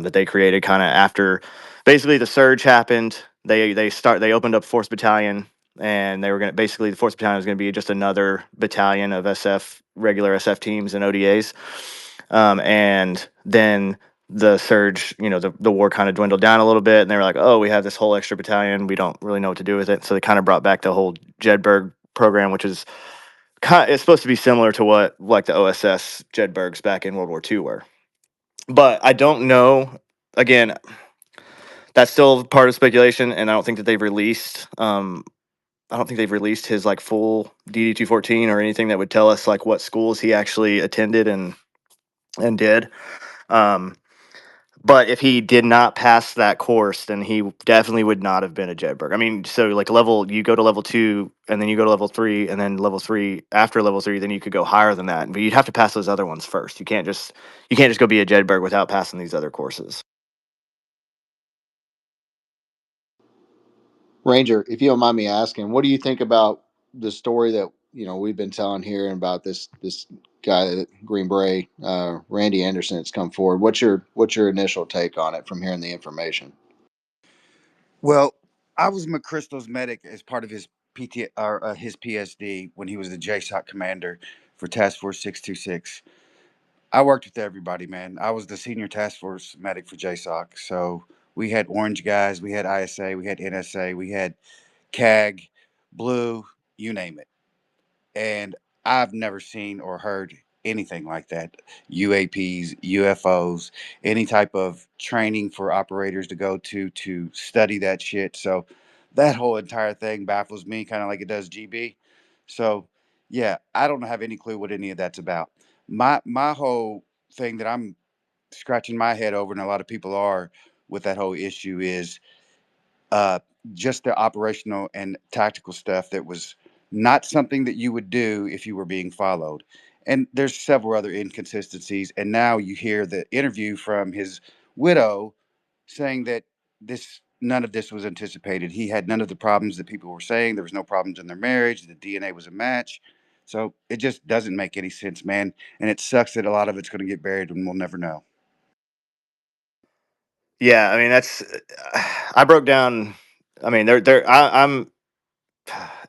that they created kind of after basically the surge happened. They opened up Force Battalion, and they were gonna basically the Force Battalion was gonna be just another battalion of regular SF teams and ODAs, and then the surge, the war kind of dwindled down a little bit, and they were like, oh, we have this whole extra battalion, we don't really know what to do with it, so they kind of brought back the whole Jedburg program, which is it's supposed to be similar to what like the OSS Jedburgs back in World War II were, but I don't know. Again, that's still part of speculation, and I don't think that they've released. I don't think they've released his like full DD-214 or anything that would tell us like what schools he actually attended and did. Um, But if he did not pass that course, then he definitely would not have been a Jedburg. I mean, so like you go to level 2, and then you go to level 3, and then level 3 after level 3, then you could go higher than that. But you'd have to pass those other ones first. You can't just go be a Jedburg without passing these other courses. Ranger, if you don't mind me asking, what do you think about the story that we've been telling here about this guy, Green Beret, Randy Anderson, that's come forward? What's your initial take on it from hearing the information? Well, I was McChrystal's medic as part of his his PSD when he was the JSOC commander for Task Force 626. I worked with everybody, man. I was the senior task force medic for JSOC. So we had orange guys, we had ISA, we had NSA, we had CAG, blue, you name it. And I've never seen or heard anything like that. UAPs, UFOs, any type of training for operators to go to study that shit. So that whole entire thing baffles me, kind of like it does GB. So yeah, I don't have any clue what any of that's about. My whole thing that I'm scratching my head over, and a lot of people are with that whole issue, is uh, just the operational and tactical stuff that was not something that you would do if you were being followed. And there's several other inconsistencies. And now you hear the interview from his widow saying that this none of this was anticipated. He had none of the problems that people were saying. There was no problems in their marriage. The DNA was a match. So it just doesn't make any sense, man. And it sucks that a lot of it's going to get buried and we'll never know. Yeah, I mean that's. I broke down. I mean, I'm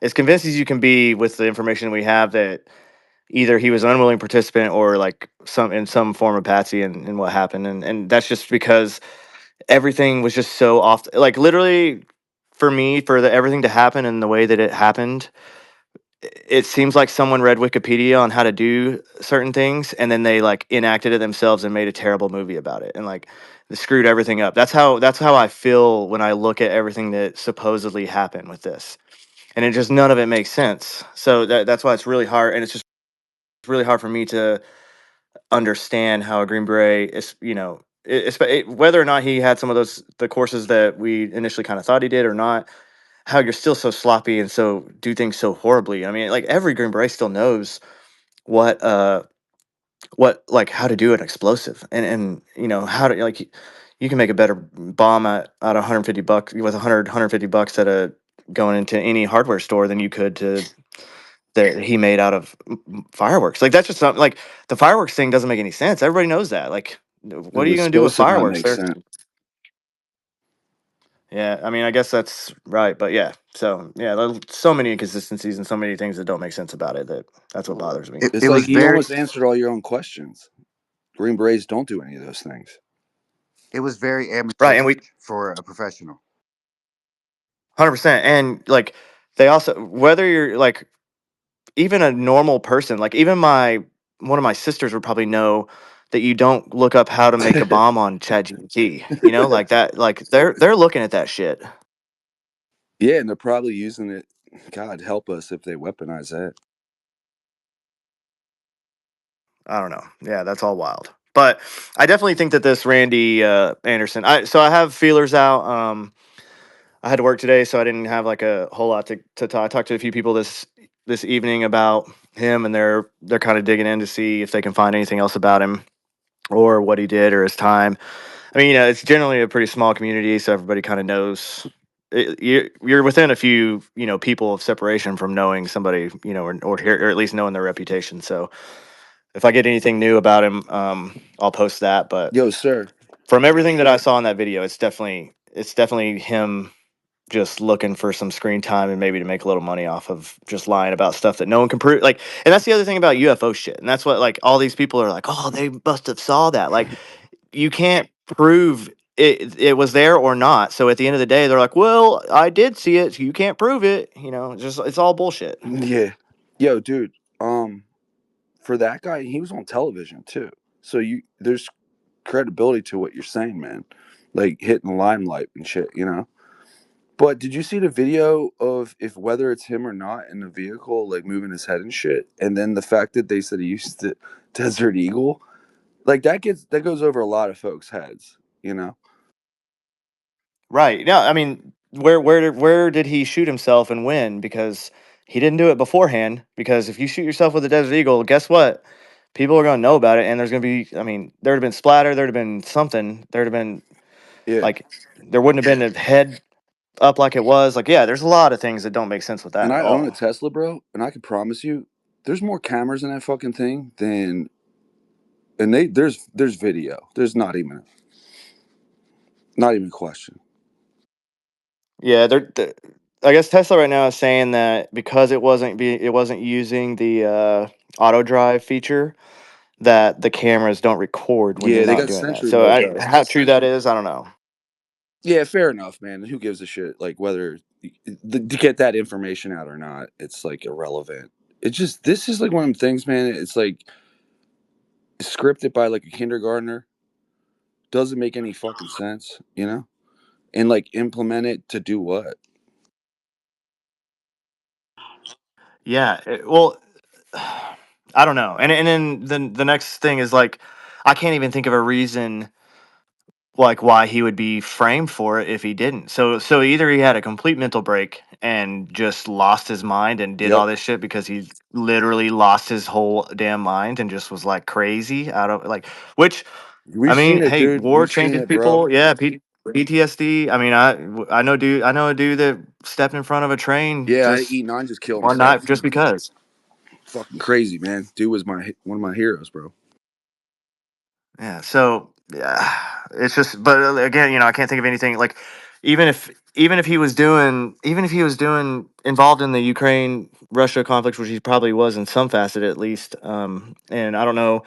as convinced as you can be with the information we have that either he was an unwilling participant or like some form of patsy in what happened, and that's just because everything was just so off. Like literally, for me, for everything to happen in the way that it happened, it seems like someone read Wikipedia on how to do certain things and then they like enacted it themselves and made a terrible movie about it and like they screwed everything up. That's how I feel when I look at everything that supposedly happened with this. And it just none of it makes sense. So that's why it's really hard, and it's just really hard for me to understand how a Green Beret is, whether or not he had some of the courses that we initially kind of thought he did or not, how you're still so sloppy and so do things so horribly. I mean, like every Green Beret still knows what what like how to do an explosive and how to like you can make a better bomb at $150 with 150 bucks at a going into any hardware store than you could to that he made out of fireworks. Like that's just something like the fireworks thing doesn't make any sense. Everybody knows that. Like what It are you was going to do with supposed to not fireworks? make sense. Yeah, I mean, I guess that's right, but yeah. So yeah, there's so many inconsistencies and so many things that don't make sense about it that's what bothers me. It It's like was you very almost answered all your own questions. Green Berets don't do any of those things. it was very Right, amateurish and we for a professional. 100%, and like they also whether you're like even a normal person, like even my one of my sisters would probably know that you don't look up how to make a bomb on ChatGPT. Like that. Like they're looking at that shit. Yeah, and they're probably using it. God help us if they weaponize that. I don't know. Yeah, that's all wild. But I definitely think that this Randy Anderson. I have feelers out. I had to work today, so I didn't have like a whole lot to talk. I talked to a few people this evening about him, and they're kind of digging in to see if they can find anything else about him or what he did or his time. I mean, it's generally a pretty small community, so everybody kind of knows. You're within a few, people of separation from knowing somebody, or at least knowing their reputation. So if I get anything new about him, I'll post that. But Yo, sir. from everything that I saw in that video, it's definitely him just looking for some screen time and maybe to make a little money off of just lying about stuff that no one can prove. Like, and that's the other thing about UFO shit, and that's what like all these people are like, oh, they must have saw that. Like, you can't prove it was there or not. So at the end of the day, they're like, well, I did see it. So you can't prove it. It's all bullshit. Yeah. Yo, dude. For that guy, he was on television too. So there's credibility to what you're saying, man. Like hitting the limelight and shit. But did you see the video of if whether it's him or not in the vehicle, like moving his head and shit? And then the fact that they said he used the Desert Eagle, like that goes over a lot of folks' heads. Right. Yeah. I mean, where did he shoot himself and when? Because he didn't do it beforehand. Because if you shoot yourself with a Desert Eagle, guess what? People are going to know about it, and there's going to be. I mean, there'd have been splatter. There'd have been something. There'd have been Yeah. like, there wouldn't have been a head up like it was. Like, yeah, there's a lot of things that don't make sense with that And at I own a all. Tesla, bro, and I can promise you, there's more cameras in that fucking thing than, and there's video. There's not even a question. Yeah, I guess Tesla right now is saying that because it wasn't using the auto drive feature, that the cameras don't record when you're Yeah, they not got doing that. sensor So mode though. how true that is, I don't know. Yeah, fair enough, man. Who gives a shit? Like whether to get that information out or not, it's like irrelevant. It's just this is like one of them things, man. It's like scripted by like a kindergartner. Doesn't make any fucking sense. And like implement it to do what? Yeah, well, I don't know. And then the next thing is like, I can't even think of a reason like why he would be framed for it if he didn't. So either he had a complete mental break and just lost his mind and did Yep. all this shit because he literally lost his whole damn mind and just was like crazy out of like which I We've mean, seen it, hey, dude. war We've seen changes it, bro. people. Yeah, PTSD. I mean, I know a dude that stepped in front of a train Yeah, just E9 just killed one himself. night just because. Fucking crazy, man. Dude was one of my heroes, bro. Yeah. So yeah, it's just. But again, I can't think of anything like even if he was doing involved in the Ukraine Russia conflict, which he probably was in some facet at least. And I don't know.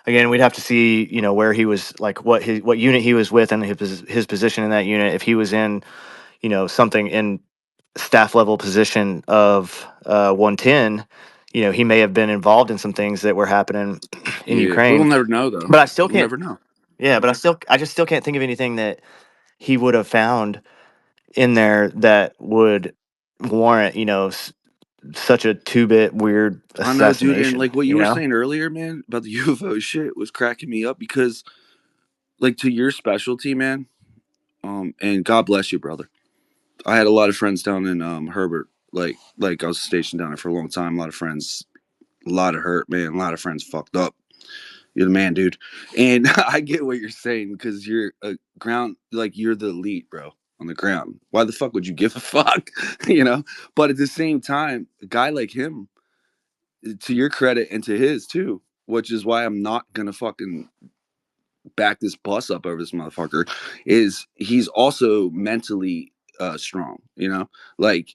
Again, we'd have to see, where he was, like what unit he was with, and his position in that unit. If he was in, something in staff level position of 110, he may have been involved in some things that were happening in Yeah, we'll Ukraine. never know though. But I still We'll can't. never know. Yeah, but I just still can't think of anything that he would have found in there that would warrant, such a two-bit weird I know, dude, and assassination. like what you were saying earlier, man, about the UFO shit was cracking me up because, like, to your specialty, man, and God bless you, brother. I had a lot of friends down in Herbert, like I was stationed down there for a long time. A lot of friends, a lot of hurt, man. A lot of friends fucked up. You're the man, dude. And I get what you're saying because you're a ground, like you're the elite, bro, on the ground. Why the fuck would you give a fuck, you know? But at the same time, a guy like him, to your credit and to his too, which is why I'm not gonna fucking back this bus up over this motherfucker, is he's also mentally strong, like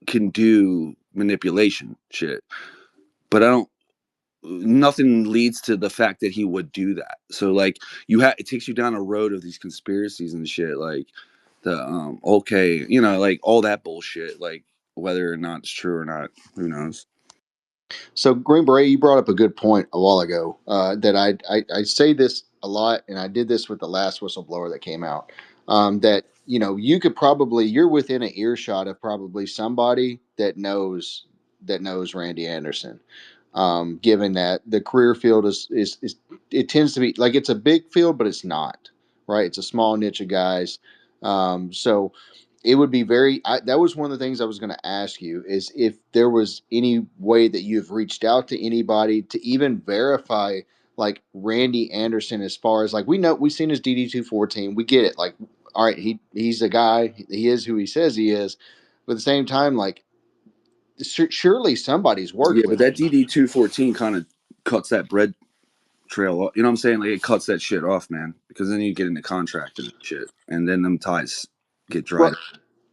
can do manipulation shit. But I don't nothing leads to the fact that he would do that. So like it takes you down a road of these conspiracies and shit, like the okay, like all that bullshit, like whether or not it's true or not, who knows. So, Green Beret, you brought up a good point a while ago. That I say this a lot, and I did this with the last whistleblower that came out. That you could probably you're within an earshot of probably somebody that knows Randy Anderson. Given that the career field is it tends to be like it's a big field, but it's not right. It's a small niche of guys. So it would be that was one of the things I was going to ask you is if there was any way that you've reached out to anybody to even verify like Randy Anderson, as far as like we've seen his DD-214, we get it, like all right, he's a guy, he is who he says he is, but at the same time, like surely somebody's Yeah, worked but with that him. DD-214 kind of cuts that bread trail off. You know what I'm saying? Like it cuts that shit off, man. Because then you get into contract and shit, and then them ties get dried up.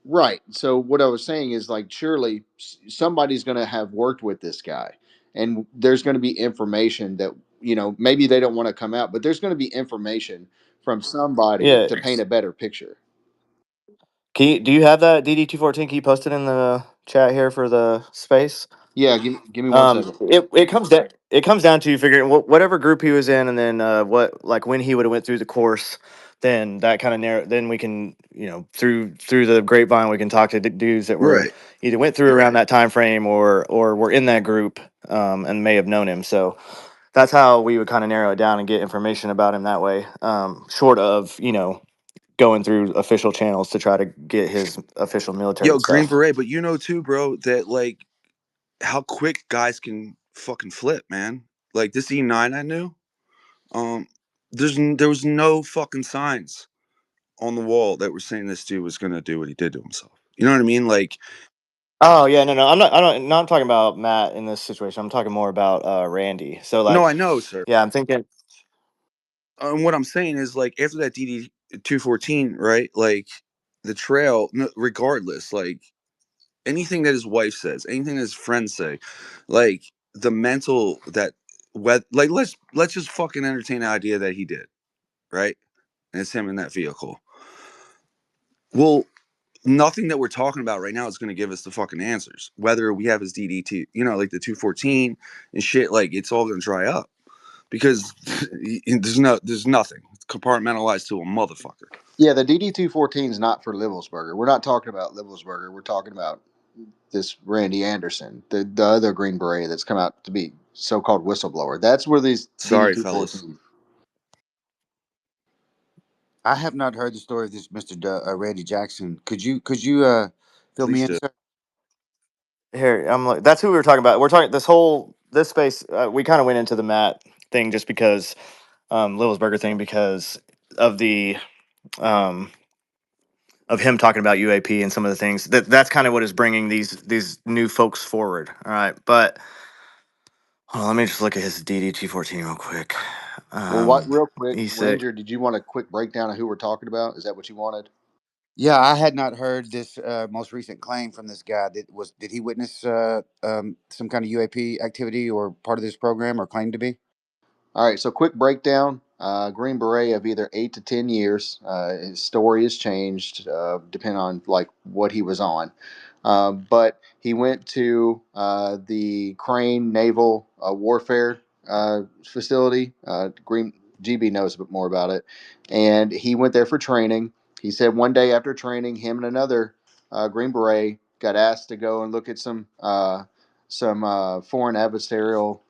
Right. So what I was saying is like surely somebody's going to have worked with this guy, and there's going to be information that maybe they don't want to come out, but there's going to be information from somebody Yeah. to paint a better picture. Do you have that DD-214? Can you post it in the chat here for the space? Yeah, give me 1 second. It comes down to figuring whatever group he was in, and then what, like, when he would have went through the course. Then that kind of narrow. Then we can, through the grapevine, we can talk to dudes that were Right. either went through around that time frame or were in that group, and may have known him. So that's how we would kind of narrow it down and get information about him that way. Short of going through official channels to try to get his official military Yo, Green stuff. Beret, but you know too, bro, that like how quick guys can fucking flip, man. Like this E9 I knew, um, there was no fucking signs on the wall that were saying this dude was gonna do what he did to himself. You know what I mean? Like, Oh yeah, no, I'm not. I don't. Not talking about Matt in this situation. I'm talking more about Randy. So no, like, I know, sir. yeah, I'm thinking. And what I'm saying is like after that DD-214, right? Like the trail, regardless, like anything that his wife says, anything that his friends say, like the mental that like let's just fucking entertain the idea that he did, right? And it's him in that vehicle. Well, nothing that we're talking about right now is going to give us the fucking answers. Whether we have his DDT, like the 214 and shit, like it's all going to dry up because there's nothing. It's compartmentalized to a motherfucker. Yeah, the DD-214 is not for Livelsberger. We're not talking about Livelsberger. We're talking about this Randy Anderson, the other Green Beret that's come out to be so-called whistleblower. That's where these Sorry, fellas. DD-214. I have not heard the story of this Mr. Randy Jackson. Could you fill me Please in, do. sir? Here, I'm like, that's who we were talking about. We're talking this space. We kind of went into the Matt thing just because, Littlesburger thing, because of the of him talking about UAP and some of the things that's kind of what is bringing these new folks forward. All right, but hold on, let me just look at his DD-214 real quick. Well, what, real quick, He said, Ranger, did you want a quick breakdown of who we're talking about? Is that what you wanted? Yeah, I had not heard this most recent claim from this guy. Did he witness some kind of UAP activity or part of this program or claim to be? All right, so quick breakdown. Green Beret of either 8 to 10 years. His story has changed depending on like what he was on, but he went to the Crane Naval Warfare facility. Green GB knows a bit more about it, and he went there for training. He said one day after training, him and another Green Beret got asked to go and look at some foreign adversarial.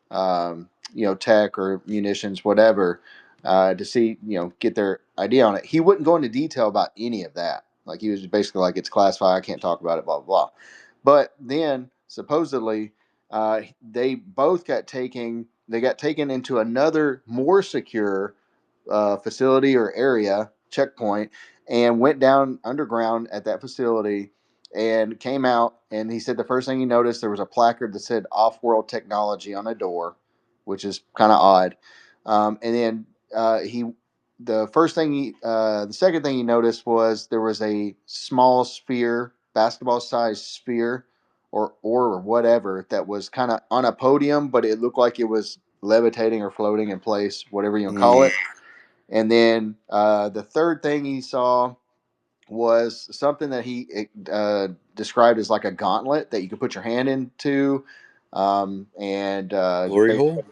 Tech or munitions, whatever, to see, get their idea on it. He wouldn't go into detail about any of that. Like he was basically like, it's classified, I can't talk about it, blah, blah, blah. But then supposedly they got taken into another more secure facility or area checkpoint and went down underground at that facility and came out. And he said the first thing he noticed, there was a placard that said Offworld Technology on a door, which is kind of odd. And then the second thing he noticed was there was a small sphere, basketball sized sphere or whatever, that was kind of on a podium, but it looked like it was levitating or floating in place, whatever you call it. And then the third thing he saw was something that he described as like a gauntlet that you could put your hand into, and Glory hole.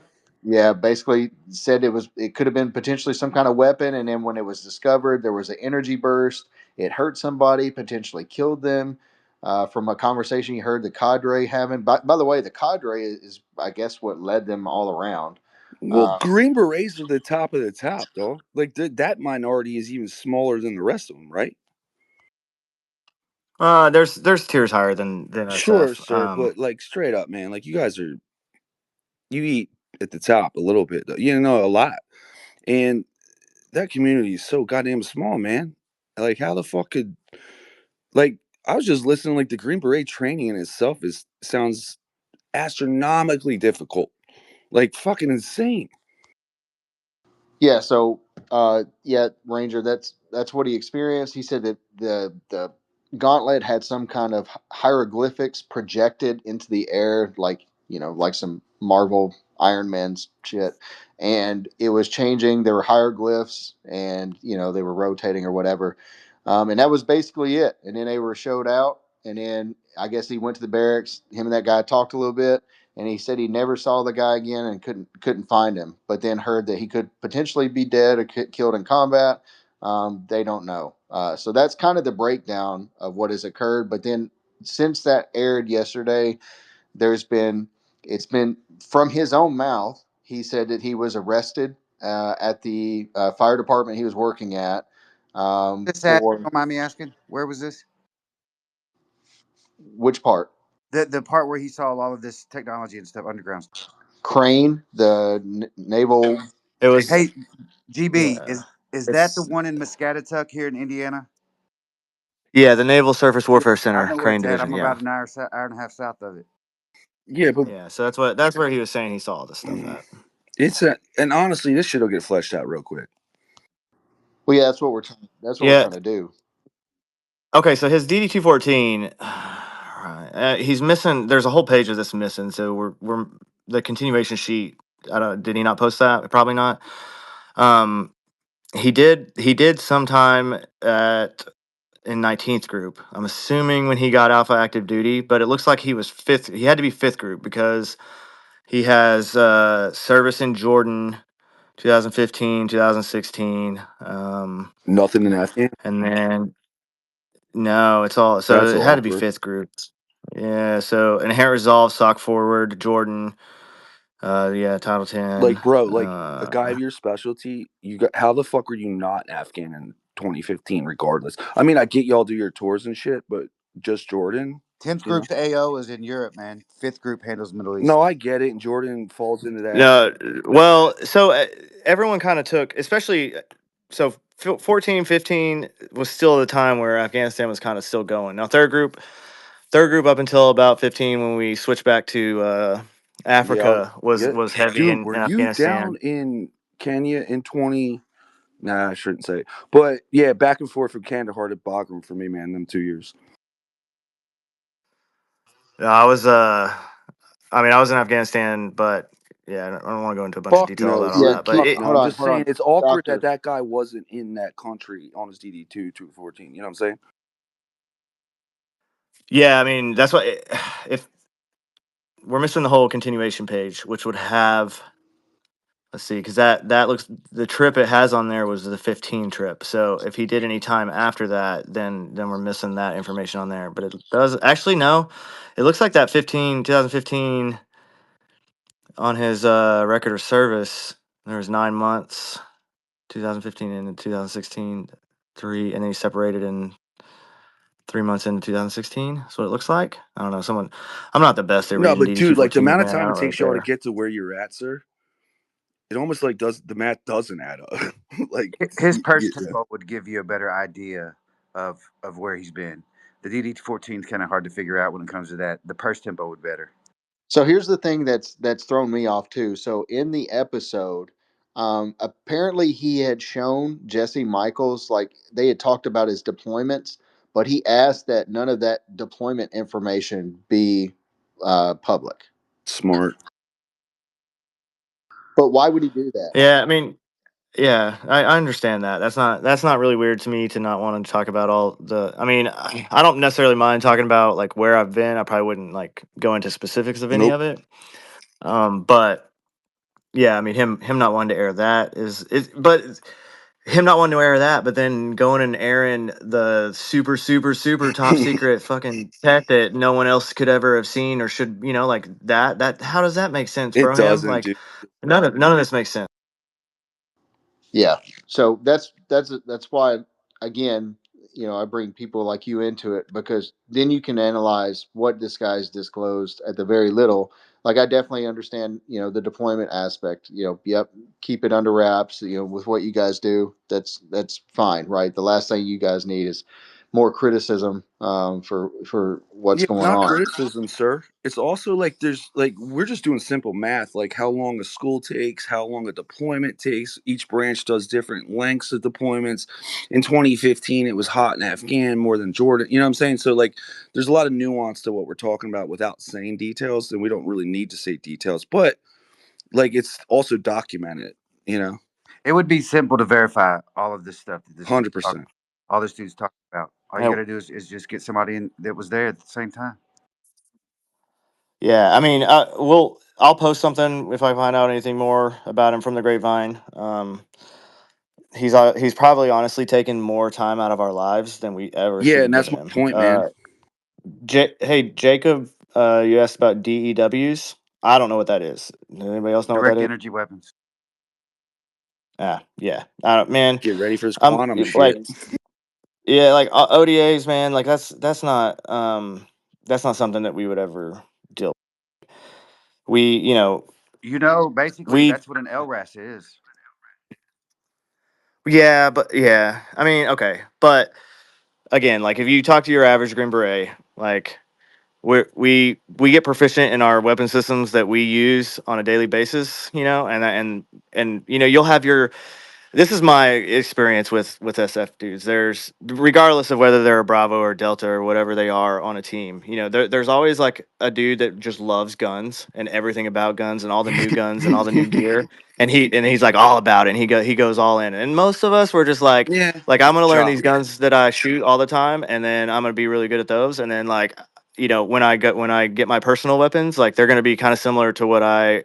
yeah, basically said it could have been potentially some kind of weapon. And then when it was discovered, there was an energy burst. It hurt somebody, potentially killed them. From a conversation you heard the cadre having. By the way, the cadre is, I guess, what led them all around. Well, Green Berets are the top of the top, though. Like that minority is even smaller than the rest of them, right? there's tiers higher than Sure, SF. sir, but like straight up, man, like you eat at the top a little bit, though. You know, a lot, and that community is so goddamn small, man. Like, how the fuck could like I was just listening, like the Green Beret training in itself sounds astronomically difficult, like fucking insane. Yeah, so yeah, Ranger, that's what he experienced. He said that the gauntlet had some kind of hieroglyphics projected into the air, like like some Marvel Iron Man's shit, and it was changing. There were hieroglyphs, and they were rotating or whatever, and that was basically it. And then they were showed out, and then I guess he went to the barracks. Him and that guy talked a little bit, and he said he never saw the guy again and couldn't find him. But then heard that he could potentially be dead or killed in combat. They don't know. So that's kind of the breakdown of what has occurred. But then since that aired yesterday, it's been from his own mouth. He said that he was arrested at the fire department he was working at This at, for don't mind me asking, where was this? which part? The part where he saw all of this technology and stuff underground. Crane, the naval. It was Hey, GB, yeah. is that the It's one in Muscatatuck here in Indiana? yeah, the Naval Surface Warfare I Center, know where Crane it's at. Division. I'm Yeah, about an hour and a half south of it. Yeah, but yeah. So that's where he was saying he saw all this stuff at. and honestly, this shit will get fleshed out real quick. Well, yeah, that's what we're Yeah. trying to do. Okay, so his DD-214, he's missing. There's a whole page of this missing. So we're the continuation sheet. I don't. Did he not post that? Probably not. Um, he did sometime in 19th group. I'm assuming when he got Alpha active duty, but it looks like he was fifth. He had to be fifth group because he has service in Jordan, 2015, 2016, Nothing in Afghan. and then no, it's all. So That's it all had to be awkward. fifth group. Yeah. So inherent resolve, sock forward, Jordan. Yeah, title 10. Like, bro, like a guy of your specialty, you got how the fuck were you not Afghan in 2015? Regardless, I mean, I get y'all do your tours and shit, but just Jordan, 10th you know? group's AO is in Europe, man. 5th group handles Middle East. No, I get it, and Jordan falls into that. No, well, so everyone kind of took, especially so 14, 15 was still the time where Afghanistan was kind of still going. Now third group up until about 15 when we switched back to Africa was heavy Dude, in were you Afghanistan. down in Kenya in 20? Nah, I shouldn't say. But yeah, back and forth from Kandahar to Bagram for me, man. Them 2 years. I was I was in Afghanistan, but yeah, I don't want to go into a bunch of Fuck detail no, about all Yeah, dude. that. But Fuck it, no. hold I'm on, just hold saying on, it's awkward doctor. that guy wasn't in that country on his DD 214. You know what I'm saying? yeah, I mean that's what if we're missing the whole continuation page, which would have. Let's see, because that looks the trip it has on there was the 15 trip. So if he did any time after that, then we're missing that information on there. But it does actually no, it looks like that 2015 on his record of service. There was 9 months, 2015 into 2016, three, and then he separated in 3 months into 2016. That's what it looks like. I don't know. I'm not the best at No, reading but dude, like the DD214s, amount of man. time it Out right takes y'all to there. get to where you're at, sir, it almost like the math doesn't add up. Like His purse yeah. tempo would give you a better idea of where he's been. The DD-14 is kind of hard to figure out when it comes to that. The purse tempo would better. So here's the thing that's thrown me off too. So in the episode, apparently he had shown Jesse Michaels, like they had talked about his deployments, but he asked that none of that deployment information be public. Smart. But why would he do that? Yeah, I mean, yeah, I understand that. That's not really weird to me to not want to talk about all the. I mean, I don't necessarily mind talking about like where I've been. I probably wouldn't like go into specifics of any Nope. of it. But yeah, I mean, him not wanting to air that but him not wanting to air that, but then going and airing the super super super top secret fucking tech that no one else could ever have seen or should like that. How does that make sense, It bro? Him doesn't, like dude. none of this makes sense. Yeah. So that's why again, I bring people like you into it because then you can analyze what this guy's disclosed at the very little. Like I definitely understand, the deployment aspect. Yep, keep it under wraps. With what you guys do, that's fine, right? The last thing you guys need is more criticism for what's Yeah, going not on. criticism, sir. It's also like there's like we're just doing simple math, like how long a school takes, how long a deployment takes. Each branch does different lengths of deployments. In 2015, it was hot in Afghan more than Jordan. You know what I'm saying? So like there's a lot of nuance to what we're talking about without saying details, and we don't really need to say details, but like it's also documented, you know, It would be simple to verify all of this stuff that this dude's talking, 100%. all this dude's talking about. All you Yeah, got to do is just get somebody in that was there at the same time. yeah. I mean, I'll post something if I find out anything more about him from the grapevine. He's probably honestly taken more time out of our lives than we ever Yeah, should and have that's given my him. point, man. Hey Jacob, you asked about DEWs. I don't know what that is. Does anybody else know what that Direct is? energy weapons. Ah, yeah. I don't, man. Get ready for this I'm quantum like, shit. yeah, like ODAs, man. Like that's not something that we would ever deal. We, Basically, we, that's what an LRAS is. yeah, but yeah. I mean, okay, but again, like if you talk to your average Green Beret, like we get proficient in our weapon systems that we use on a daily basis, and you'll have your. This is my experience with SF dudes. There's regardless of whether they're a Bravo or Delta or whatever they are on a team, there's always like a dude that just loves guns and everything about guns and all the new guns and all the new gear, and he's like all about it. And he goes all in. And most of us were just Yeah, like I'm gonna learn job. these guns that I shoot all the time, and then I'm gonna be really good at those. And then like when I get my personal weapons, like they're gonna be kind of similar to what I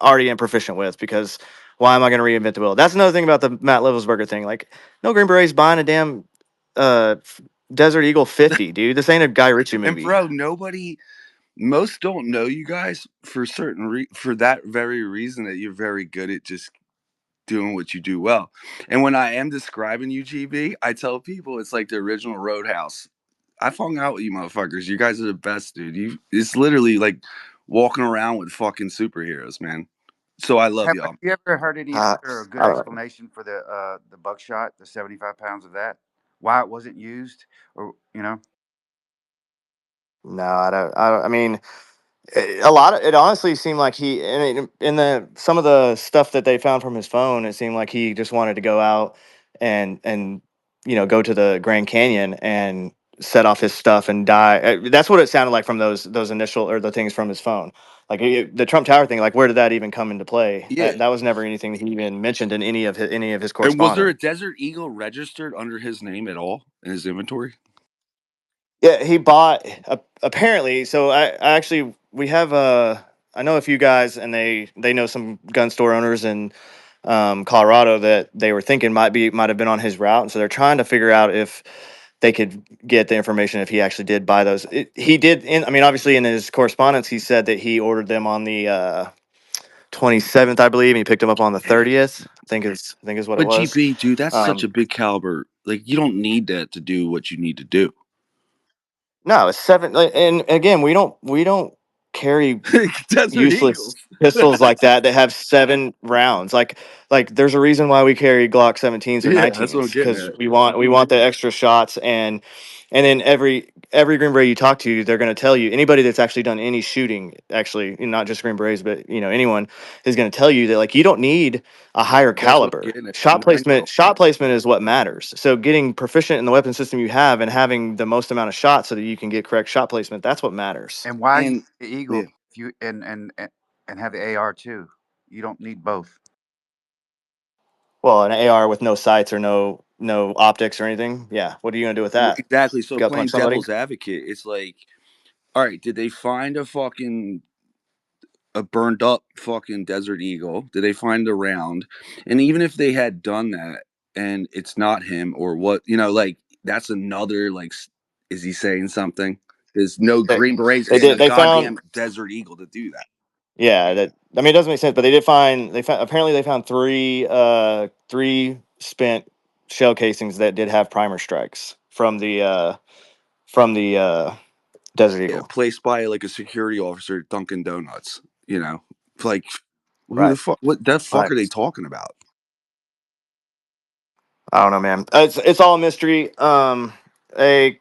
already am proficient with because why am I going to reinvent the wheel? That's another thing about the Matt Levelsberger thing. Like, no Green Beret's buying a damn Desert Eagle 50, dude. This ain't a Guy Ritchie And movie. bro, most don't know you guys for for that very reason that you're very good at just doing what you do well. And when I am describing UGB, I tell people it's like the original Roadhouse. I've hung out with you motherfuckers. You guys are the best, dude. It's literally like walking around with fucking superheroes, man. So I love Have y'all. you ever heard any other good explanation for the buckshot, the 75 pounds of that? Why it wasn't used, or you know? No, I don't. I mean, a lot of it honestly seemed like in the some of the stuff that they found from his phone, it seemed like he just wanted to go out and go to the Grand Canyon and set off his stuff and die. That's what it sounded like from those initial or the things from his phone. Like the Trump Tower thing, like where did that even come into play? Yeah. That was never anything that he even mentioned in any of his And was there a correspondence. Desert Eagle registered under his name at all in his inventory? Yeah, he bought apparently. So I actually we have I know a few guys and they know some gun store owners in Colorado that they were thinking might have been on his route, and so they're trying to figure out if they could get the information if he actually did buy those. He did. I mean, obviously in his correspondence, he said that he ordered them on the 27th, I believe, and he picked them up on the Yeah. 30th. I think is what it But was. GB, dude, that's such Um, a big caliber. Like, you don't need that to do what you need to do. no, it's seven. And again, we don't carry Desert useless Eagles. pistols like that have 7 rounds. Like there's a reason why we carry Glock 17s or Yeah, that's what I'm 19s, getting because at. we want the extra shots. And then every Green Beret you talk to, they're going to tell you, anybody that's actually done any shooting, actually, not just Green Berets, but anyone is going to tell you that, like, you don't need a higher That's what I'm caliber. getting at. Shot And I know. placement is what matters. So getting proficient in the weapon system you have and having the most amount of shots so that you can get correct shot placement, that's what matters. And why And the Eagle yeah, if you and have the AR too? You don't need both. Well, an AR with no sights or no optics or anything. Yeah. What are you gonna do with that? exactly. So Go punch playing somebody? devil's advocate, it's like, all right, did they find a burned up fucking Desert Eagle? Did they find a round? And even if they had done that and it's not him or what, like that's another like, is he saying something? There's no They, Green Berets they getting did. a They found. goddamn Desert Eagle to do that. Yeah. That. I mean, it doesn't make sense. But they did find. They found. Apparently, they found three spent shell casings that did have primer strikes from the Desert Yeah, Eagle. placed by like a security officer at Dunkin' Donuts. Like who the Right. fuck? What the fuck Right. are they talking about? I don't know, man. It's all a mystery. Hey,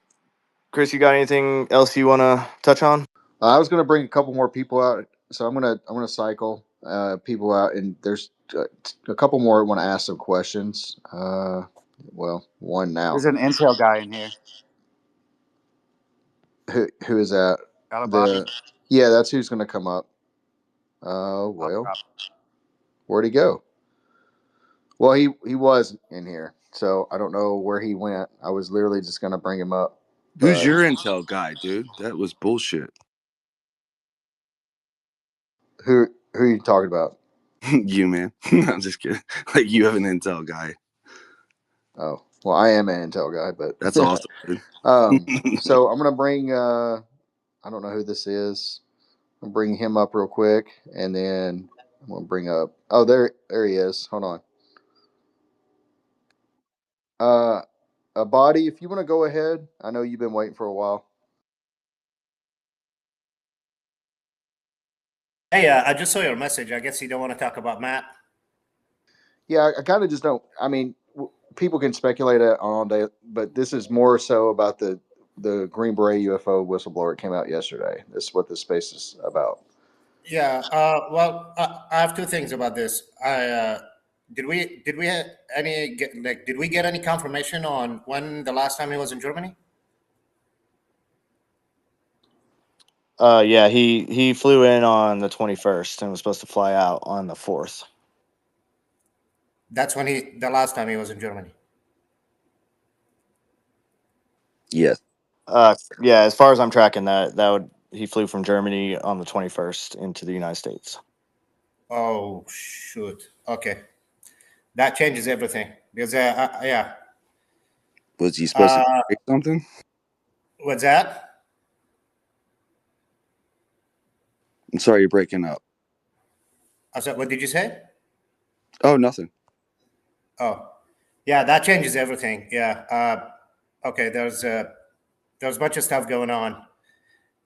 Chris, you got anything else you want to touch on? I was going to bring a couple more people out, so I'm gonna cycle people out, and there's a couple more want to ask some questions. Well, one now. There's an Intel guy in here. Who is that? Alibaba. The Yeah, that's who's going to come up. I'll Well, drop. where'd he go? Well, he was in here, so I don't know where he went. I was literally just going to bring him up, Who's but your intel guy, dude? That was bullshit. who are you talking about? You, man. I'm just kidding. Like, you have an intel guy. Oh, well, I am an intel guy, That's but awesome, dude. so I'm gonna bring. I don't know who this is. I'm gonna bring him up real quick, and then I'm gonna bring up. Oh, there he is. Hold on. A body. If you want to go ahead, I know you've been waiting for a while. Hey, I just saw your message. I guess you don't want to talk about Matt. Yeah, I kind of just don't. I mean, people can speculate on all day, but this is more so about the Green Beret UFO whistleblower. It came out yesterday. This is what this space is about. Yeah. Well, I have two things about this. Did we have did we get any confirmation on when the last time he was in Germany? Yeah, he flew in on the 21st and was supposed to fly out on the 4th. That's when the last time he was in Germany. Yes. Yeah, as far as I'm tracking he flew from Germany on the 21st into the United States. Oh shoot. Okay, that changes everything because yeah. Was he supposed to Uh, say something? what's that? I'm sorry, you're breaking up. I said, what did you say? Oh, nothing. Oh, yeah, that changes everything. Yeah. Okay. There's a bunch of stuff going on.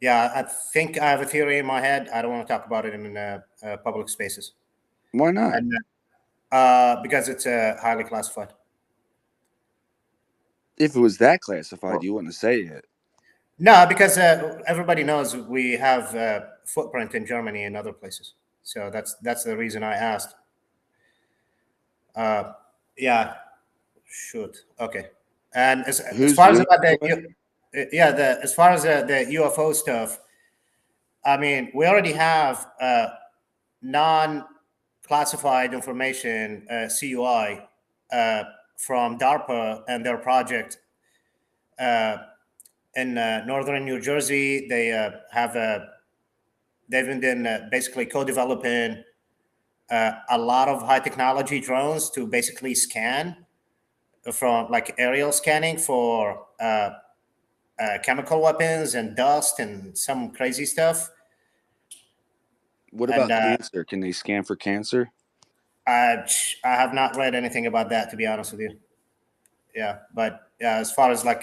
Yeah, I think I have a theory in my head. I don't want to talk about it in public spaces. Why not? And because it's highly classified. If it was that classified, Well- you wouldn't say it. No, because everybody knows we have footprint in Germany and other places. So that's the reason I asked. Yeah, shoot. Okay. And as Who's far as we, about by the way? as far as the UFO stuff, I mean, we already have non-classified information, CUI, from DARPA and their project in northern New Jersey. They they've been basically co-developing a lot of high technology drones to basically scan from like aerial scanning for chemical weapons and dust and some crazy stuff. What And about cancer? Can they scan for cancer? I have not read anything about that, to be honest with you. Yeah, but as far as like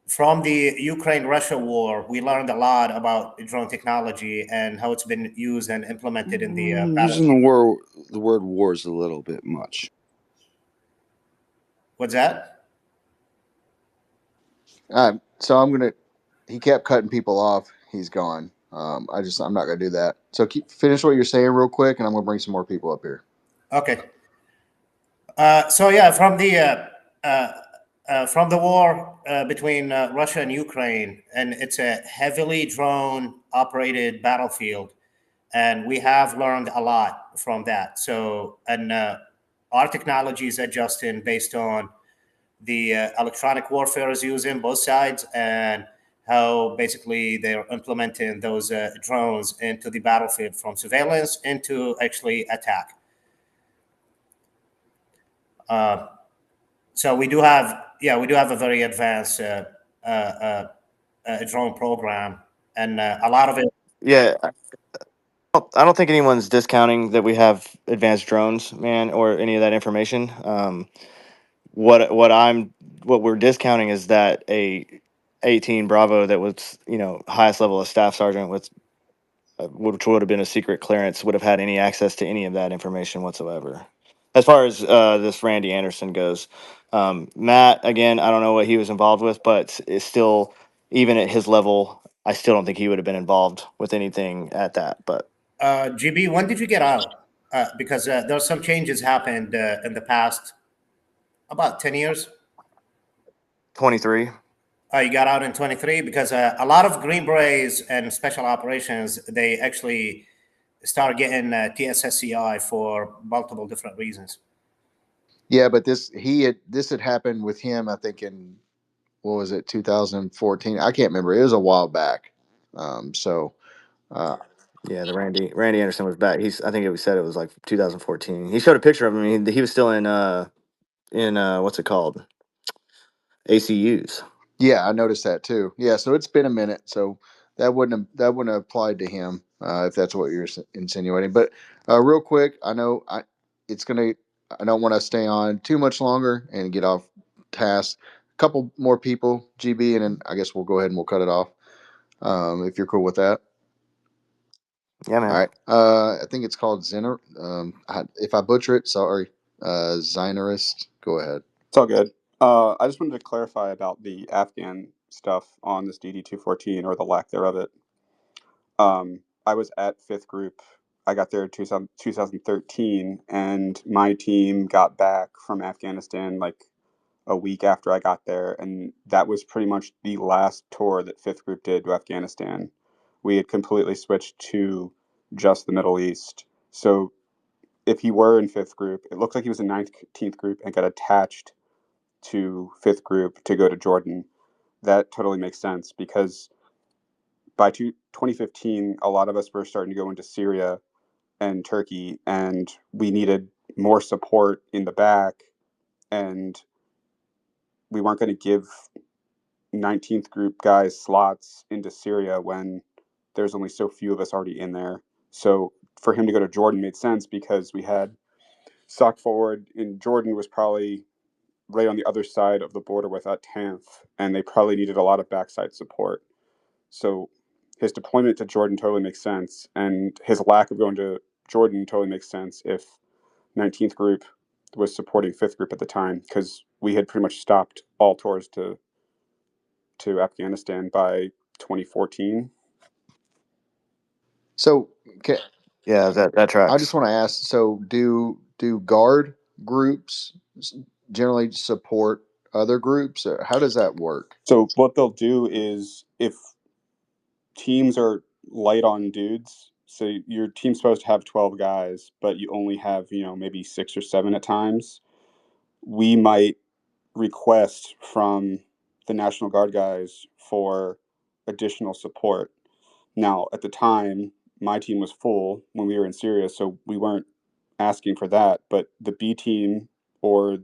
from the Ukraine-Russia war, we learned a lot about drone technology and how it's been used and implemented in the Using battle. the word war is a little bit much. What's that? So he kept cutting people off. He's gone. I'm not gonna do that. So finish what you're saying real quick, and I'm gonna bring some more people up here. Okay. So yeah, from the war between Russia and Ukraine, and it's a heavily drone operated battlefield, and we have learned a lot from that. So, and our technology is adjusting based on the electronic warfare is using both sides and how basically they're implementing those drones into the battlefield from surveillance into actually attack. So we do have a very advanced drone program, and a lot of it. Yeah, I don't think anyone's discounting that we have advanced drones, man, or any of that information. What we're discounting is that a 18 Bravo that was, highest level of staff sergeant with which would have been a secret clearance, would have had any access to any of that information whatsoever. As far as this Randy Anderson goes, Matt, again, I don't know what he was involved with, but it's still, even at his level, I still don't think he would have been involved with anything at that. But GB, when did you get out? Because there's some changes happened in the past about 10 years. 23. You got out in 23 because a lot of Green Berets and special operations, they actually start getting TSSCI for multiple different reasons. Yeah, but this had happened with him. I think in what was it, 2014? I can't remember. It was a while back. So Yeah, the Randy Anderson was back. I think it said it was like 2014. He showed a picture of him. He was still in what's it called? ACUs. yeah, I noticed that too. Yeah, so it's been a minute. So that wouldn't have applied to him if that's what you're insinuating. But real quick, it's gonna. I don't want to stay on too much longer and get off task. A couple more people, GB, and then I guess we'll go ahead and we'll cut it off. If you're cool with that. Yeah, All man. right. I think it's called Zinner. If I butcher it, sorry. Zinerist. Go ahead. It's all good. I just wanted to clarify about the Afghan stuff on this DD-214 or the lack thereof it. I was at fifth group. I got there in 2013, and my team got back from Afghanistan like a week after I got there, and that was pretty much the last tour that fifth group did to Afghanistan. We had completely switched to just the Middle East. So if he were in fifth group, it looked like he was in 19th group and got attached to fifth group to go to Jordan. That totally makes sense because by 2015, a lot of us were starting to go into Syria and Turkey, and we needed more support in the back, and we weren't going to give 19th group guys slots into Syria when there's only so few of us already in there. So for him to go to Jordan made sense because we had sock forward in Jordan was probably right on the other side of the border with that 10th, and they probably needed a lot of backside support. So his deployment to Jordan totally makes sense, and his lack of going to Jordan totally makes sense if 19th group was supporting 5th group at the time, because we had pretty much stopped all tours to Afghanistan by 2014. So Yeah, that I just tracks. want to ask, so do guard groups generally support other groups, or how does that work? So what they'll do is, if teams are light on dudes, so your team's supposed to have 12 guys, but you only have, maybe 6 or 7 at times, we might request from the National Guard guys for additional support. Now, at the time, my team was full when we were in Syria, so we weren't asking for that. But the B team or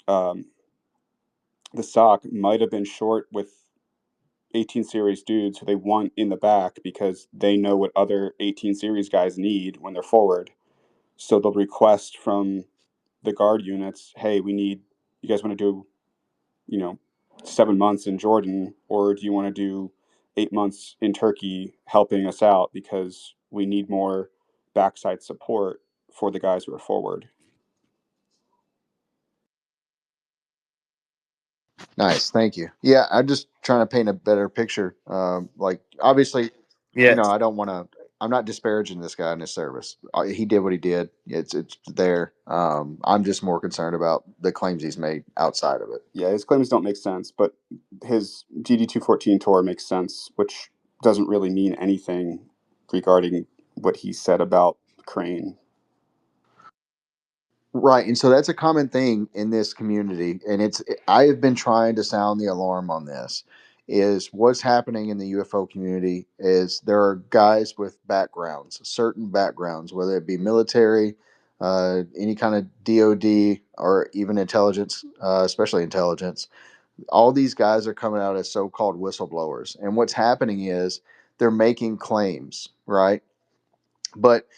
um, the SOC might have been short with 18 series dudes who they want in the back because they know what other 18 series guys need when they're forward. So they'll request from the guard units, hey, you guys want to do, 7 months in Jordan, or do you want to do 8 months in Turkey helping us out because we need more backside support for the guys who are forward. Nice, thank you. Yeah, I'm just trying to paint a better picture. Like obviously, Yeah, I don't want to. I'm not disparaging this guy in his service. He did what he did. It's there. I'm just more concerned about the claims he's made outside of it. Yeah, his claims don't make sense, but his GD214 tour makes sense, which doesn't really mean anything regarding what he said about Crane. Right, and so that's a common thing in this community, and I have been trying to sound the alarm on this. Is what's happening in the UFO community is there are guys with backgrounds, certain backgrounds, whether it be military, any kind of DoD, or even intelligence, especially intelligence. All these guys are coming out as so-called whistleblowers, and what's happening is they're making claims, right? But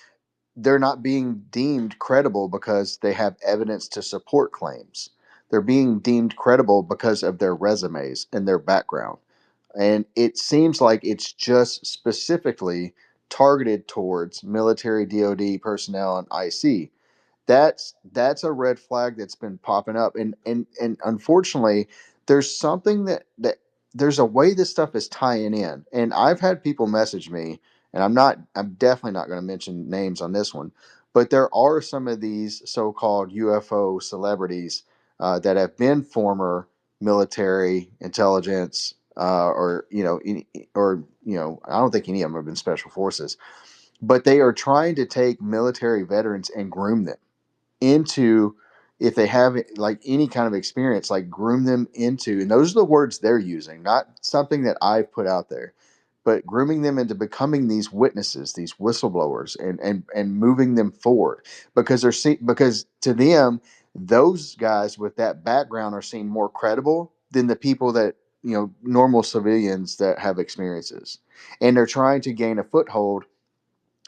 they're not being deemed credible because they have evidence to support claims. They're being deemed credible because of their resumes and their background. And it seems like it's just specifically targeted towards military, DoD personnel, and IC. That's a red flag that's been popping up, and unfortunately there's something that there's a way this stuff is tying in, and I've had people message me, and I'm definitely not going to mention names on this one, but there are some of these so-called UFO celebrities that have been former military intelligence, or I don't think any of them have been special forces, but they are trying to take military veterans and groom them into, if they have like any kind of experience, like groom them into, and those are the words they're using, not something that I've put out there, but grooming them into becoming these witnesses, these whistleblowers, and moving them forward because because to them those guys with that background are seen more credible than the people that, normal civilians that have experiences, and they're trying to gain a foothold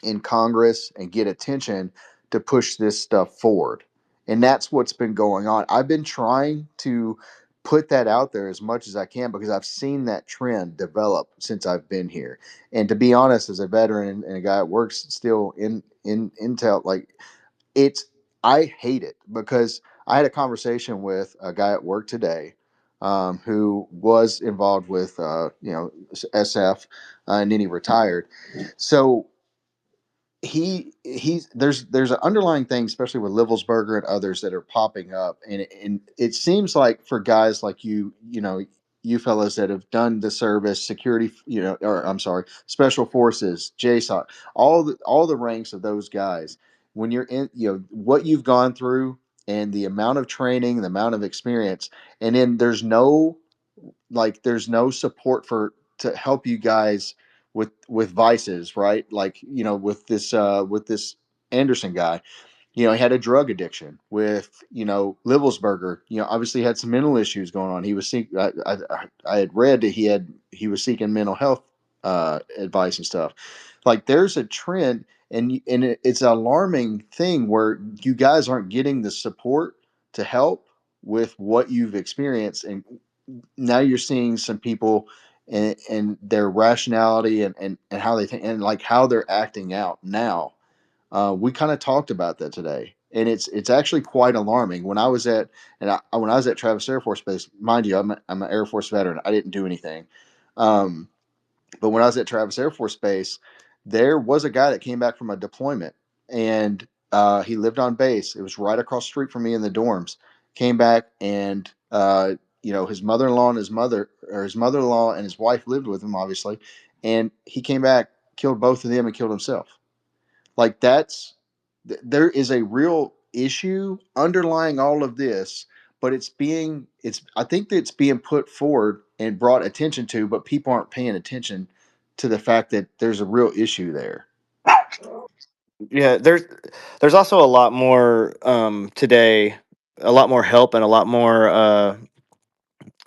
in Congress and get attention to push this stuff forward. And that's what's been going on. I've been trying to put that out there as much as I can because I've seen that trend develop since I've been here. And to be honest, as a veteran and a guy that works still in Intel, like it's I hate it because I had a conversation with a guy at work today, who was involved with SF, and then he retired. So he's there's an underlying thing, especially with Livelsberger and others that are popping up, and it seems like for guys like you fellas that have done the service, security, or I'm sorry, special forces, JSOC, all the ranks of those guys, when you're in, what you've gone through and the amount of training, the amount of experience, and then there's no support for to help you guys with vices, right? Like, with this Anderson guy, he had a drug addiction. With Livelsberger, obviously had some mental issues going on. He was I had read that he was seeking mental health advice and stuff. Like, there's a trend, and it's an alarming thing where you guys aren't getting the support to help with what you've experienced, and now you're seeing some people and their rationality and how they think and like how they're acting out now. We kind of talked about that today, and it's actually quite alarming. When I was at Travis Air Force Base, mind you, I'm an Air Force veteran. I didn't do anything, um, but when I was at Travis Air Force Base, there was a guy that came back from a deployment, and he lived on base. It was right across the street from me in the dorms. Came back, and his mother-in-law and his mother-in-law and his wife lived with him, obviously, and he came back, killed both of them, and killed himself. Like there is a real issue underlying all of this, but it's I think that it's being put forward and brought attention to, but people aren't paying attention to the fact that there's a real issue there. Yeah, there's also a lot more today, a lot more help and a lot more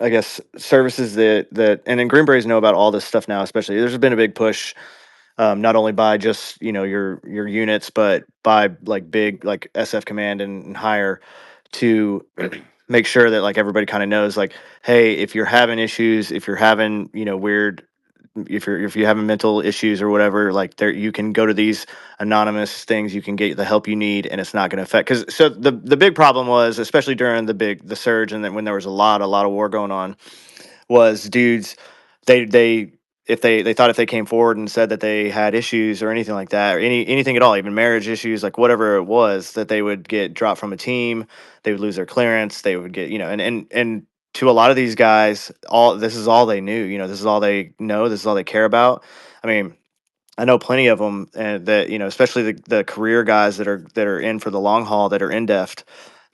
I guess services that and then Green Berets know about all this stuff now. Especially, there's been a big push, not only by just your units, but by like big like SF Command and higher to make sure that like everybody kind of knows like, hey, if you're having issues, if you're having weird, if you're having mental issues or whatever, like there you can go to these anonymous things, you can get the help you need, and it's not going to affect. Because so the big problem was, especially during the surge, and then when there was a lot of war going on, was dudes, they if they thought if they came forward and said that they had issues or anything like that, or anything at all, even marriage issues, like whatever it was, that they would get dropped from a team, they would lose their clearance, they would get and to a lot of these guys, all this is all they knew, this is all they know, this is all they care about. I mean, I know plenty of them, and that especially the career guys that are in for the long haul, that are in deft.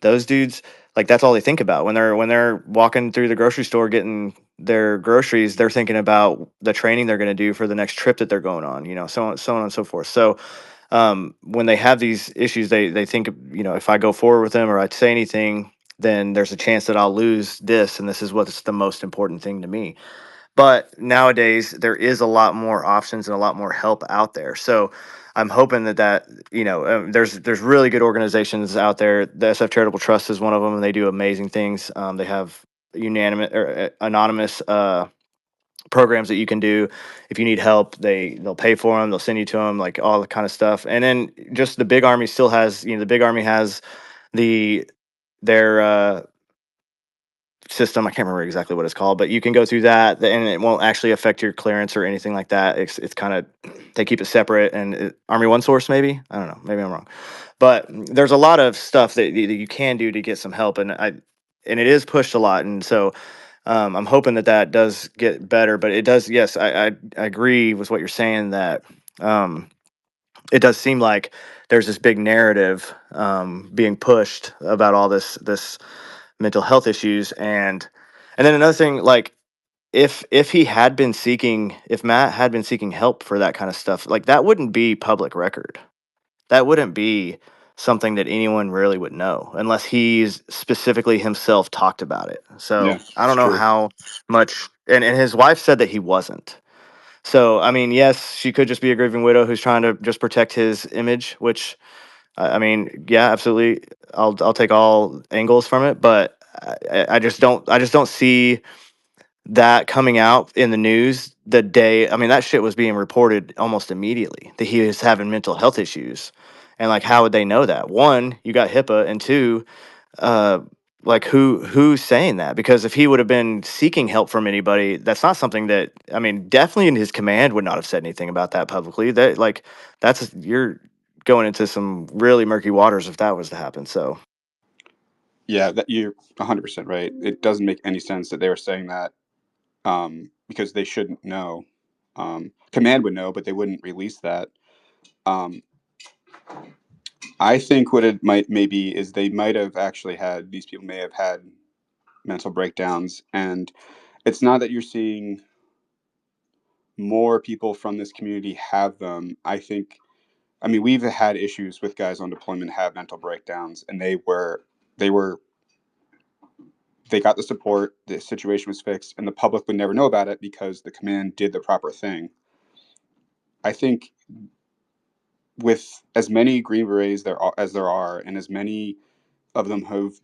Those dudes, like that's all they think about when they're walking through the grocery store getting their groceries. They're thinking about the training they're going to do for the next trip that they're going on. So on and so forth. So when they have these issues, they think, if I go forward with them or I say anything, then there's a chance that I'll lose this, and this is what's the most important thing to me. But nowadays, there is a lot more options and a lot more help out there. So I'm hoping there's really good organizations out there. The SF Charitable Trust is one of them, and they do amazing things. They have unanimous or anonymous programs that you can do if you need help. They'll pay for them, they'll send you to them, like all the kind of stuff. And then just the big army still has, the big army has the their system. I can't remember exactly what it's called, but you can go through that, and it won't actually affect your clearance or anything like that. It's kind of, they keep it separate, and Army One Source, maybe, I don't know, maybe I'm wrong, but there's a lot of stuff that you can do to get some help, and it is pushed a lot, and so I'm hoping that does get better. But it does, yes, I agree with what you're saying, that um, it does seem like there's this big narrative being pushed about all this mental health issues. And then another thing, like if Matt had been seeking help for that kind of stuff, like that wouldn't be public record. That wouldn't be something that anyone really would know unless he's specifically himself talked about it. Yeah, So I it's don't know true. how much, and his wife said that he wasn't. So I mean, yes, she could just be a grieving widow who's trying to just protect his image, which I mean, yeah, absolutely. I'll take all angles from it, but I just don't see that coming out in the news the day. I mean, that shit was being reported almost immediately that he was having mental health issues, and like, how would they know that? One, you got HIPAA, and two, uh, like who's saying that? Because if he would have been seeking help from anybody, that's not something that, I mean, definitely in his command would not have said anything about that publicly. That like that's you're going into some really murky waters if that was to happen. So Yeah, that you're 100% right. It doesn't make any sense that they were saying that, because they shouldn't know. Command would know, but they wouldn't release that. Um, I think what it might maybe is they might have actually had, these people may have had mental breakdowns, and it's not that you're seeing more people from this community have them. I mean, we've had issues with guys on deployment have mental breakdowns, and they were they got the support, the situation was fixed, and the public would never know about it because the command did the proper thing. I think with as many Green Berets as there are, and as many of them have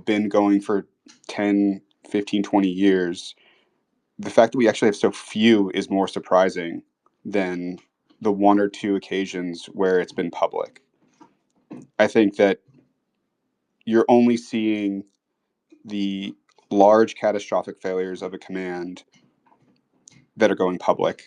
been going for 10, 15, 20 years, the fact that we actually have so few is more surprising than the one or two occasions where it's been public. I think that you're only seeing the large catastrophic failures of a command that are going public.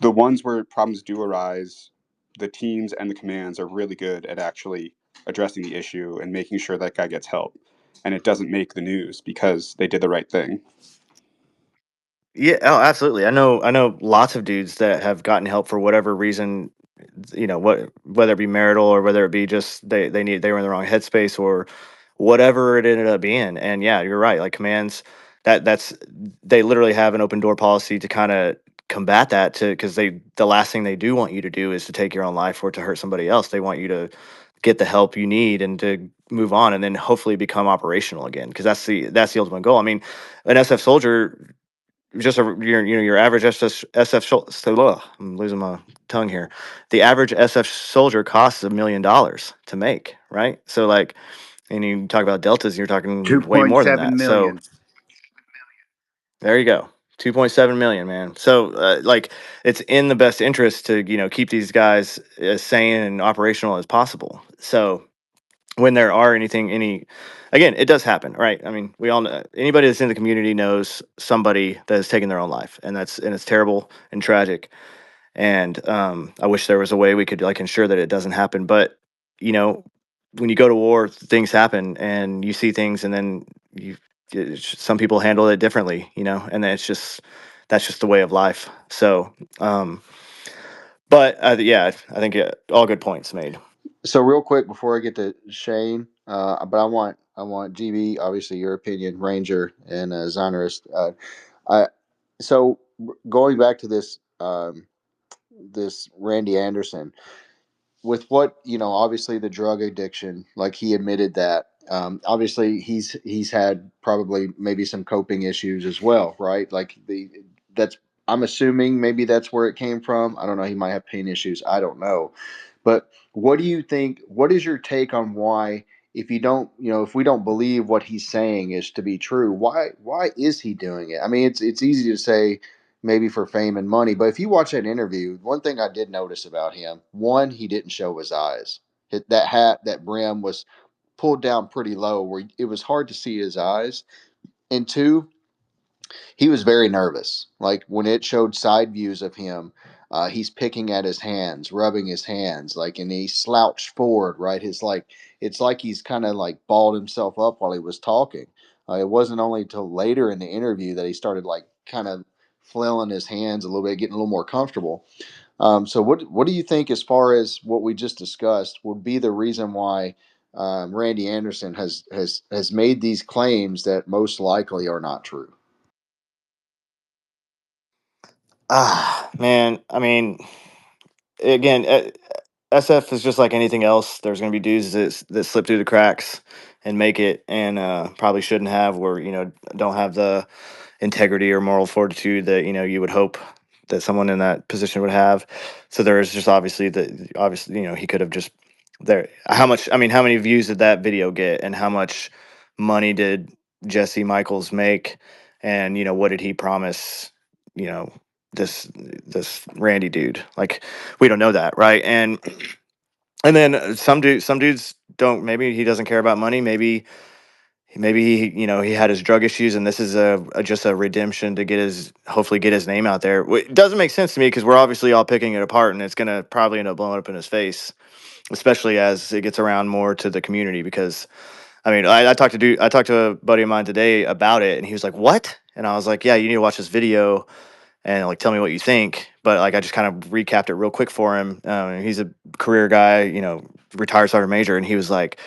The ones where problems do arise, the teams and the commands are really good at actually addressing the issue and making sure that guy gets help, and it doesn't make the news because they did the right thing. Yeah, oh, absolutely. I know lots of dudes that have gotten help for whatever reason, whether it be marital or whether it be just they were in the wrong headspace or whatever it ended up being. And yeah, you're right. Like commands that's they literally have an open door policy to kind of combat that, to because the last thing they do want you to do is to take your own life or to hurt somebody else. They want you to get the help you need and to move on and then hopefully become operational again, because that's the ultimate goal. I mean, an SF soldier, just your average SF I'm losing my tongue here. The average SF soldier costs $1 million to make, right? So like, and you talk about deltas, you're talking way more than 2.7 that. So million. there you go. 2.7 million, man. So like, it's in the best interest to keep these guys as sane and operational as possible. So when there are any again, it does happen, right? I mean, we all know, anybody that's in the community knows somebody that has taken their own life, and it's terrible and tragic. And I wish there was a way we could like ensure that it doesn't happen. But you know when you go to war, things happen and you see things, and then some people handle it differently, and then that's just the way of life. So um but yeah, I think all good points made. So real quick before I get to Shane, but I want GB, obviously your opinion, Ranger and Zonarist. I so going back to this Randy Anderson, with what obviously the drug addiction, like he admitted that. Obviously, he's had probably maybe some coping issues as well, right? Like that's I'm assuming maybe that's where it came from. I don't know. He might have pain issues. I don't know. But what do you think? What is your take on why, if you don't, if we don't believe what he's saying is to be true, why is he doing it? I mean, it's easy to say maybe for fame and money. But if you watch that interview, one thing I did notice about him, one, he didn't show his eyes. That hat, that brim was pulled down pretty low where it was hard to see his eyes. And two, he was very nervous. Like when it showed side views of him, he's picking at his hands, rubbing his hands, like, and he slouched forward, right? It's like he's kind of like balled himself up while he was talking. It wasn't only until later in the interview that he started like kind of flailing his hands a little bit, getting a little more comfortable. So what do you think, as far as what we just discussed, would be the reason why Randy Anderson has made these claims that most likely are not true? Man, I mean, again, SF is just like anything else. There's going to be dudes that slip through the cracks and make it, and probably shouldn't have, or don't have the integrity or moral fortitude that you would hope that someone in that position would have. So there is just obviously he could have just there. How much? I mean, how many views did that video get, and how much money did Jesse Michaels make, and what did he promise? You know this Randy dude. Like, we don't know that, right? And then some dudes don't. Maybe he doesn't care about money. Maybe he had his drug issues, and this is just a redemption to hopefully get his name out there. It doesn't make sense to me because we're obviously all picking it apart, and it's gonna probably end up blowing up in his face, especially as it gets around more to the community. Because I mean, I talked to a buddy of mine today about it, and he was like, "What?" And I was like, "Yeah, you need to watch this video and like tell me what you think." But like I just kind of recapped it real quick for him. He's a career guy, retired sergeant major, and he's like,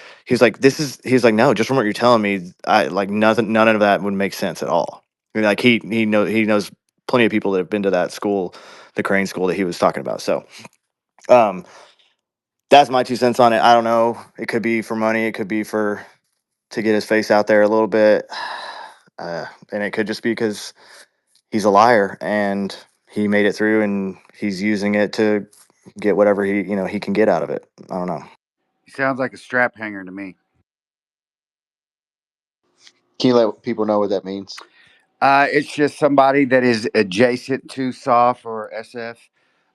no, just from what you're telling me, I like none of that would make sense at all. I mean, like he knows plenty of people that have been to that school, the Crane school that he was talking about. So um, that's my 2 cents on it. I don't know. It could be for money. It could be for to get his face out there a little bit, and it could just be because he's a liar and he made it through and he's using it to get whatever he can get out of it. I don't know. He sounds like a strap hanger to me. Can you let people know what that means? It's just somebody that is adjacent to SOF or SF,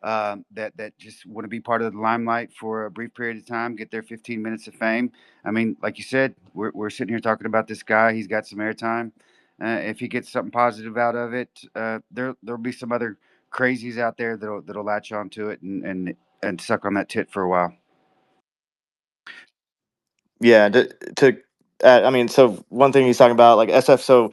that just want to be part of the limelight for a brief period of time, get their 15 minutes of fame. I mean, like you said, we're sitting here talking about this guy. He's got some airtime. If he gets something positive out of it, there'll be some other crazies out there that'll latch onto it and suck on that tit for a while. Yeah, I mean, so one thing he's talking about, like SF, so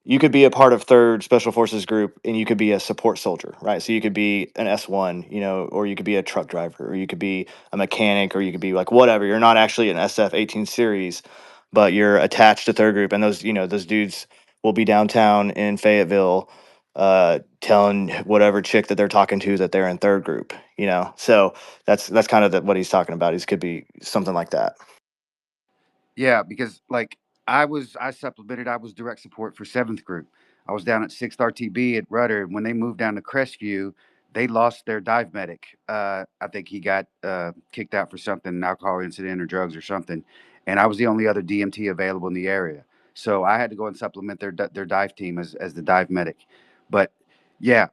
you could be a part of third special forces group and you could be a support soldier, right? So you could be an S1, or you could be a truck driver, or you could be a mechanic, or you could be like whatever. You're not actually an SF 18 series, but you're attached to third group, and those dudes will be downtown in Fayetteville, telling whatever chick that they're talking to that they're in third group. So that's kind of what he's talking about. He could be something like that. Yeah, because like I supplemented. I was direct support for seventh group. I was down at sixth RTB at Rudder. When they moved down to Crestview, they lost their dive medic. I think he got kicked out for something, an alcohol incident or drugs or something. And I was the only other DMT available in the area, so I had to go and supplement their dive team as the dive medic. But yeah,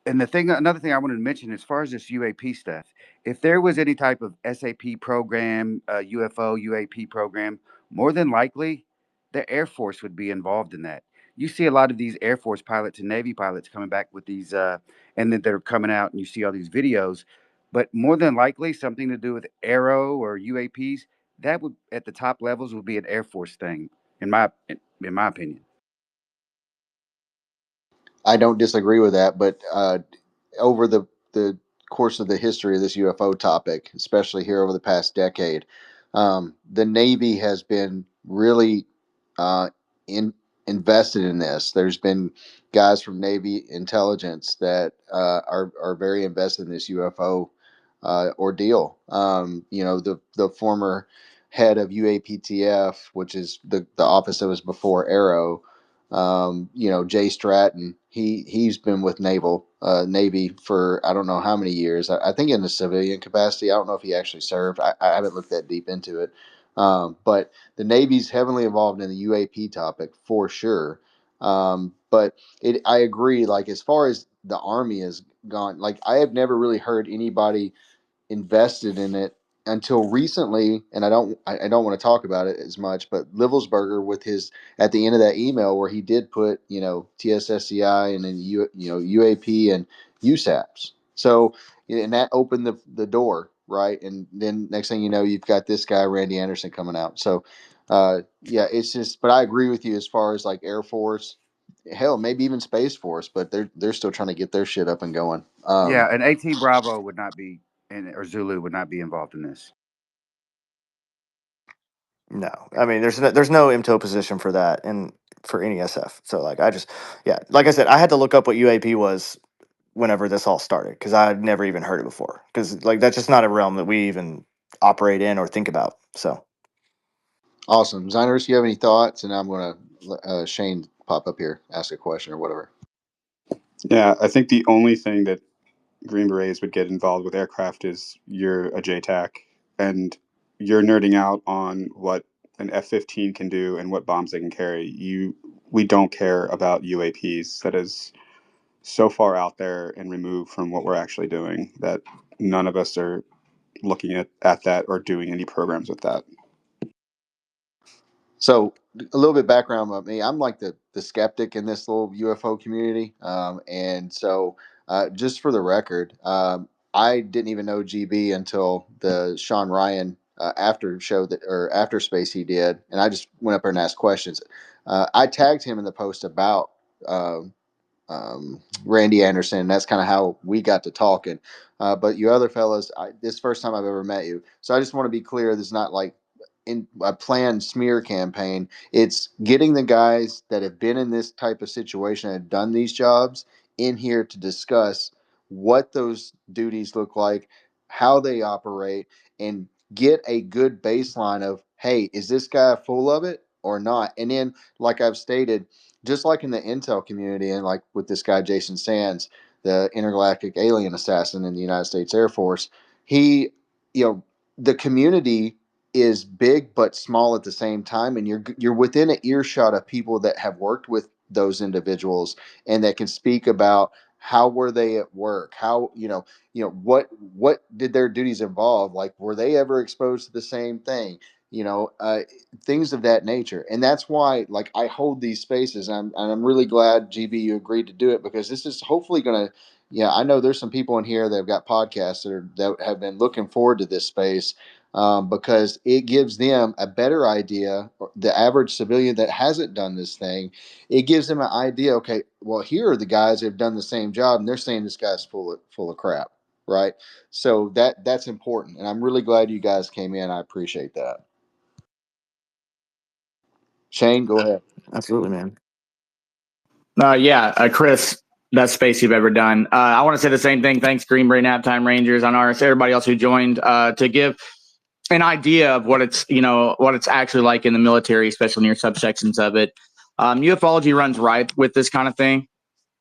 and another thing I wanted to mention, as far as this UAP stuff, if there was any type of SAP program, UFO UAP program, more than likely the Air Force would be involved in that. You see a lot of these Air Force pilots and Navy pilots coming back with these, and then they're coming out, and you see all these videos. But more than likely, something to do with Aero or UAPs. That would, at the top levels, would be an Air Force thing, in my opinion. I don't disagree with that, but over the course of the history of this UFO topic, especially here over the past decade, the Navy has been really uh, in, invested in this. There's been guys from Navy intelligence that are very invested in this UFO ordeal. The former head of UAPTF, which is the office that was before Arrow, Jay Stratton, he's been with Navy for I don't know how many years. I think in a civilian capacity. I don't know if he actually served. I haven't looked that deep into it. But the Navy's heavily involved in the UAP topic for sure. But I agree. Like as far as the Army has gone, like I have never really heard anybody invested in it until recently, and I don't want to talk about it as much, but Livelsberger with his at the end of that email where he did put TSSCI and then UAP and USAPs. So and that opened the door, right? And then next thing you know, you've got this guy Randy Anderson coming out. So yeah, it's just. But I agree with you as far as like Air Force, hell, maybe even Space Force, but they're still trying to get their shit up and going. Yeah, and AT Bravo would not be, or Zulu would not be involved in this. No, I mean there's no IMTO position for that and for any SF. So like yeah, like I said, I had to look up what UAP was whenever this all started because I had never even heard it before because like that's just not a realm that we even operate in or think about. So Awesome. Zyners, you have any thoughts? And I'm going to Shane pop up here, ask a question or whatever. Yeah, I think the only thing that Green Berets would get involved with aircraft is you're a JTAC and you're nerding out on what an F-15 can do and what bombs they can carry. We don't care about UAPs. That is so far out there and removed from what we're actually doing that none of us are looking at that or doing any programs with that. So a little bit background about me. I'm like the skeptic in this little UFO community. And so just for the record, I didn't even know GB until the Sean Ryan after show that or after space he did. And I just went up there and asked questions. I tagged him in the post about Randy Anderson. And that's kind of how we got to talking. But you other fellas, this is the first time I've ever met you. So I just want to be clear. This is not like in a planned smear campaign. It's getting the guys that have been in this type of situation and done these jobs in here to discuss what those duties look like, how they operate, and get a good baseline of, hey, is this guy full of it or not? And then, like I've stated, just like in the intel community and like with this guy Jason Sands, the intergalactic alien assassin in the United States Air Force, he, the community is big but small at the same time, and you're within an earshot of people that have worked with those individuals, and that can speak about how were they at work, how what did their duties involve, like were they ever exposed to the same thing, things of that nature. And that's why, like, I hold these spaces. I'm really glad, GB, you agreed to do it, because this is hopefully going to, I know there's some people in here that have got podcasts that have been looking forward to this space, because it gives them a better idea. The average civilian that hasn't done this thing, it gives them an idea. Okay, well, here are the guys that have done the same job, and they're saying this guy's full of crap, right? So that's important, and I'm really glad you guys came in. I appreciate that. Shane, go ahead. Absolutely, man. Chris, best space you've ever done. I want to say the same thing. Thanks, Green Beret Naptime Rangers, on RS, everybody else who joined, to give an idea of what it's actually like in the military, especially near subsections of it. Ufology runs ripe with this kind of thing,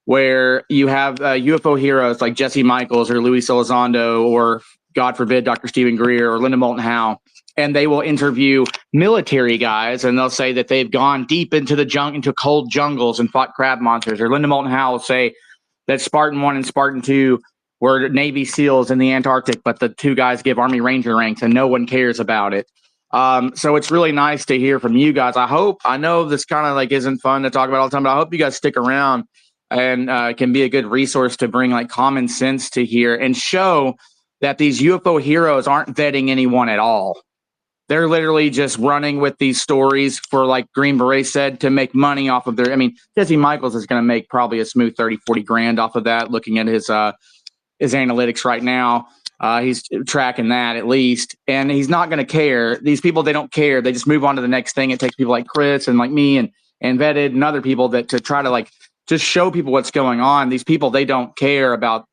where you have UFO heroes like Jesse Michaels or Louis Elizondo, or God forbid, Dr. Stephen Greer or Linda Moulton Howe, and they will interview military guys, and they'll say that they've gone deep into into cold jungles and fought crab monsters. Or Linda Moulton Howe will say that Spartan 1 and Spartan 2 were Navy SEALs in the Antarctic, but the two guys give Army Ranger ranks and no one cares about it. So it's really nice to hear from you guys. I know this kind of like isn't fun to talk about all the time, but I hope you guys stick around and can be a good resource to bring like common sense to here and show that these UFO heroes aren't vetting anyone at all. They're literally just running with these stories for, like Green Beret said, to make money off of Jesse Michaels is going to make probably a smooth 30, 40 grand off of that, looking at his analytics right now. He's tracking that at least, and he's not going to care. These people, they don't care. They just move on to the next thing. It takes people like Chris and like me and Vetted and other people that to try to like just show people what's going on. These people, they don't care about.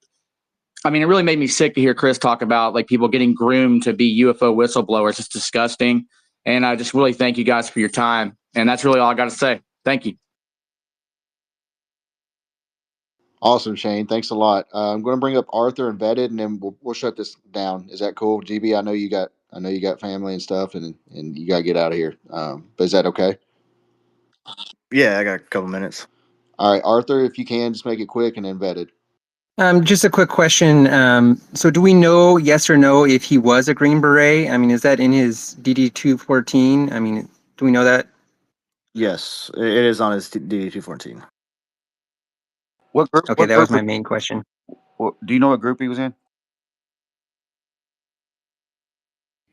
It really made me sick to hear Chris talk about like people getting groomed to be UFO whistleblowers. It's disgusting. And I just really thank you guys for your time. And that's really all I got to say. Thank you. Awesome, Shane. Thanks a lot. I'm going to bring up Arthur and Vetted, and then we'll shut this down. Is that cool, GB? I know you got family and stuff, and you got to get out of here. But is that okay? Yeah, I got a couple minutes. All right, Arthur, if you can, just make it quick, and then Vetted. Just a quick question. So do we know, yes or no, if he was a Green Beret? Is that in his DD-214? Do we know that? Yes, it is on his DD-214. What group? Okay, What that was group? my main question. Do you know what group he was in?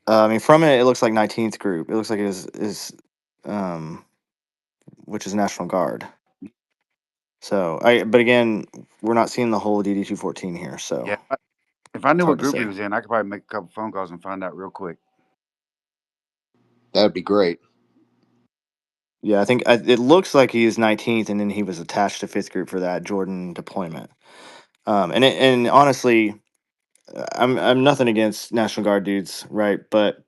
From it looks like 19th group. It looks like it is which is National Guard. So but again, we're not seeing the whole DD-214 here. So Yeah. If I knew what hard to group say. he was in, I could probably make a couple phone calls and find out real quick. That'd be great. Yeah, I think it looks like he is 19th, and then he was attached to 5th group for that Jordan deployment. And honestly, I'm nothing against National Guard dudes, right? But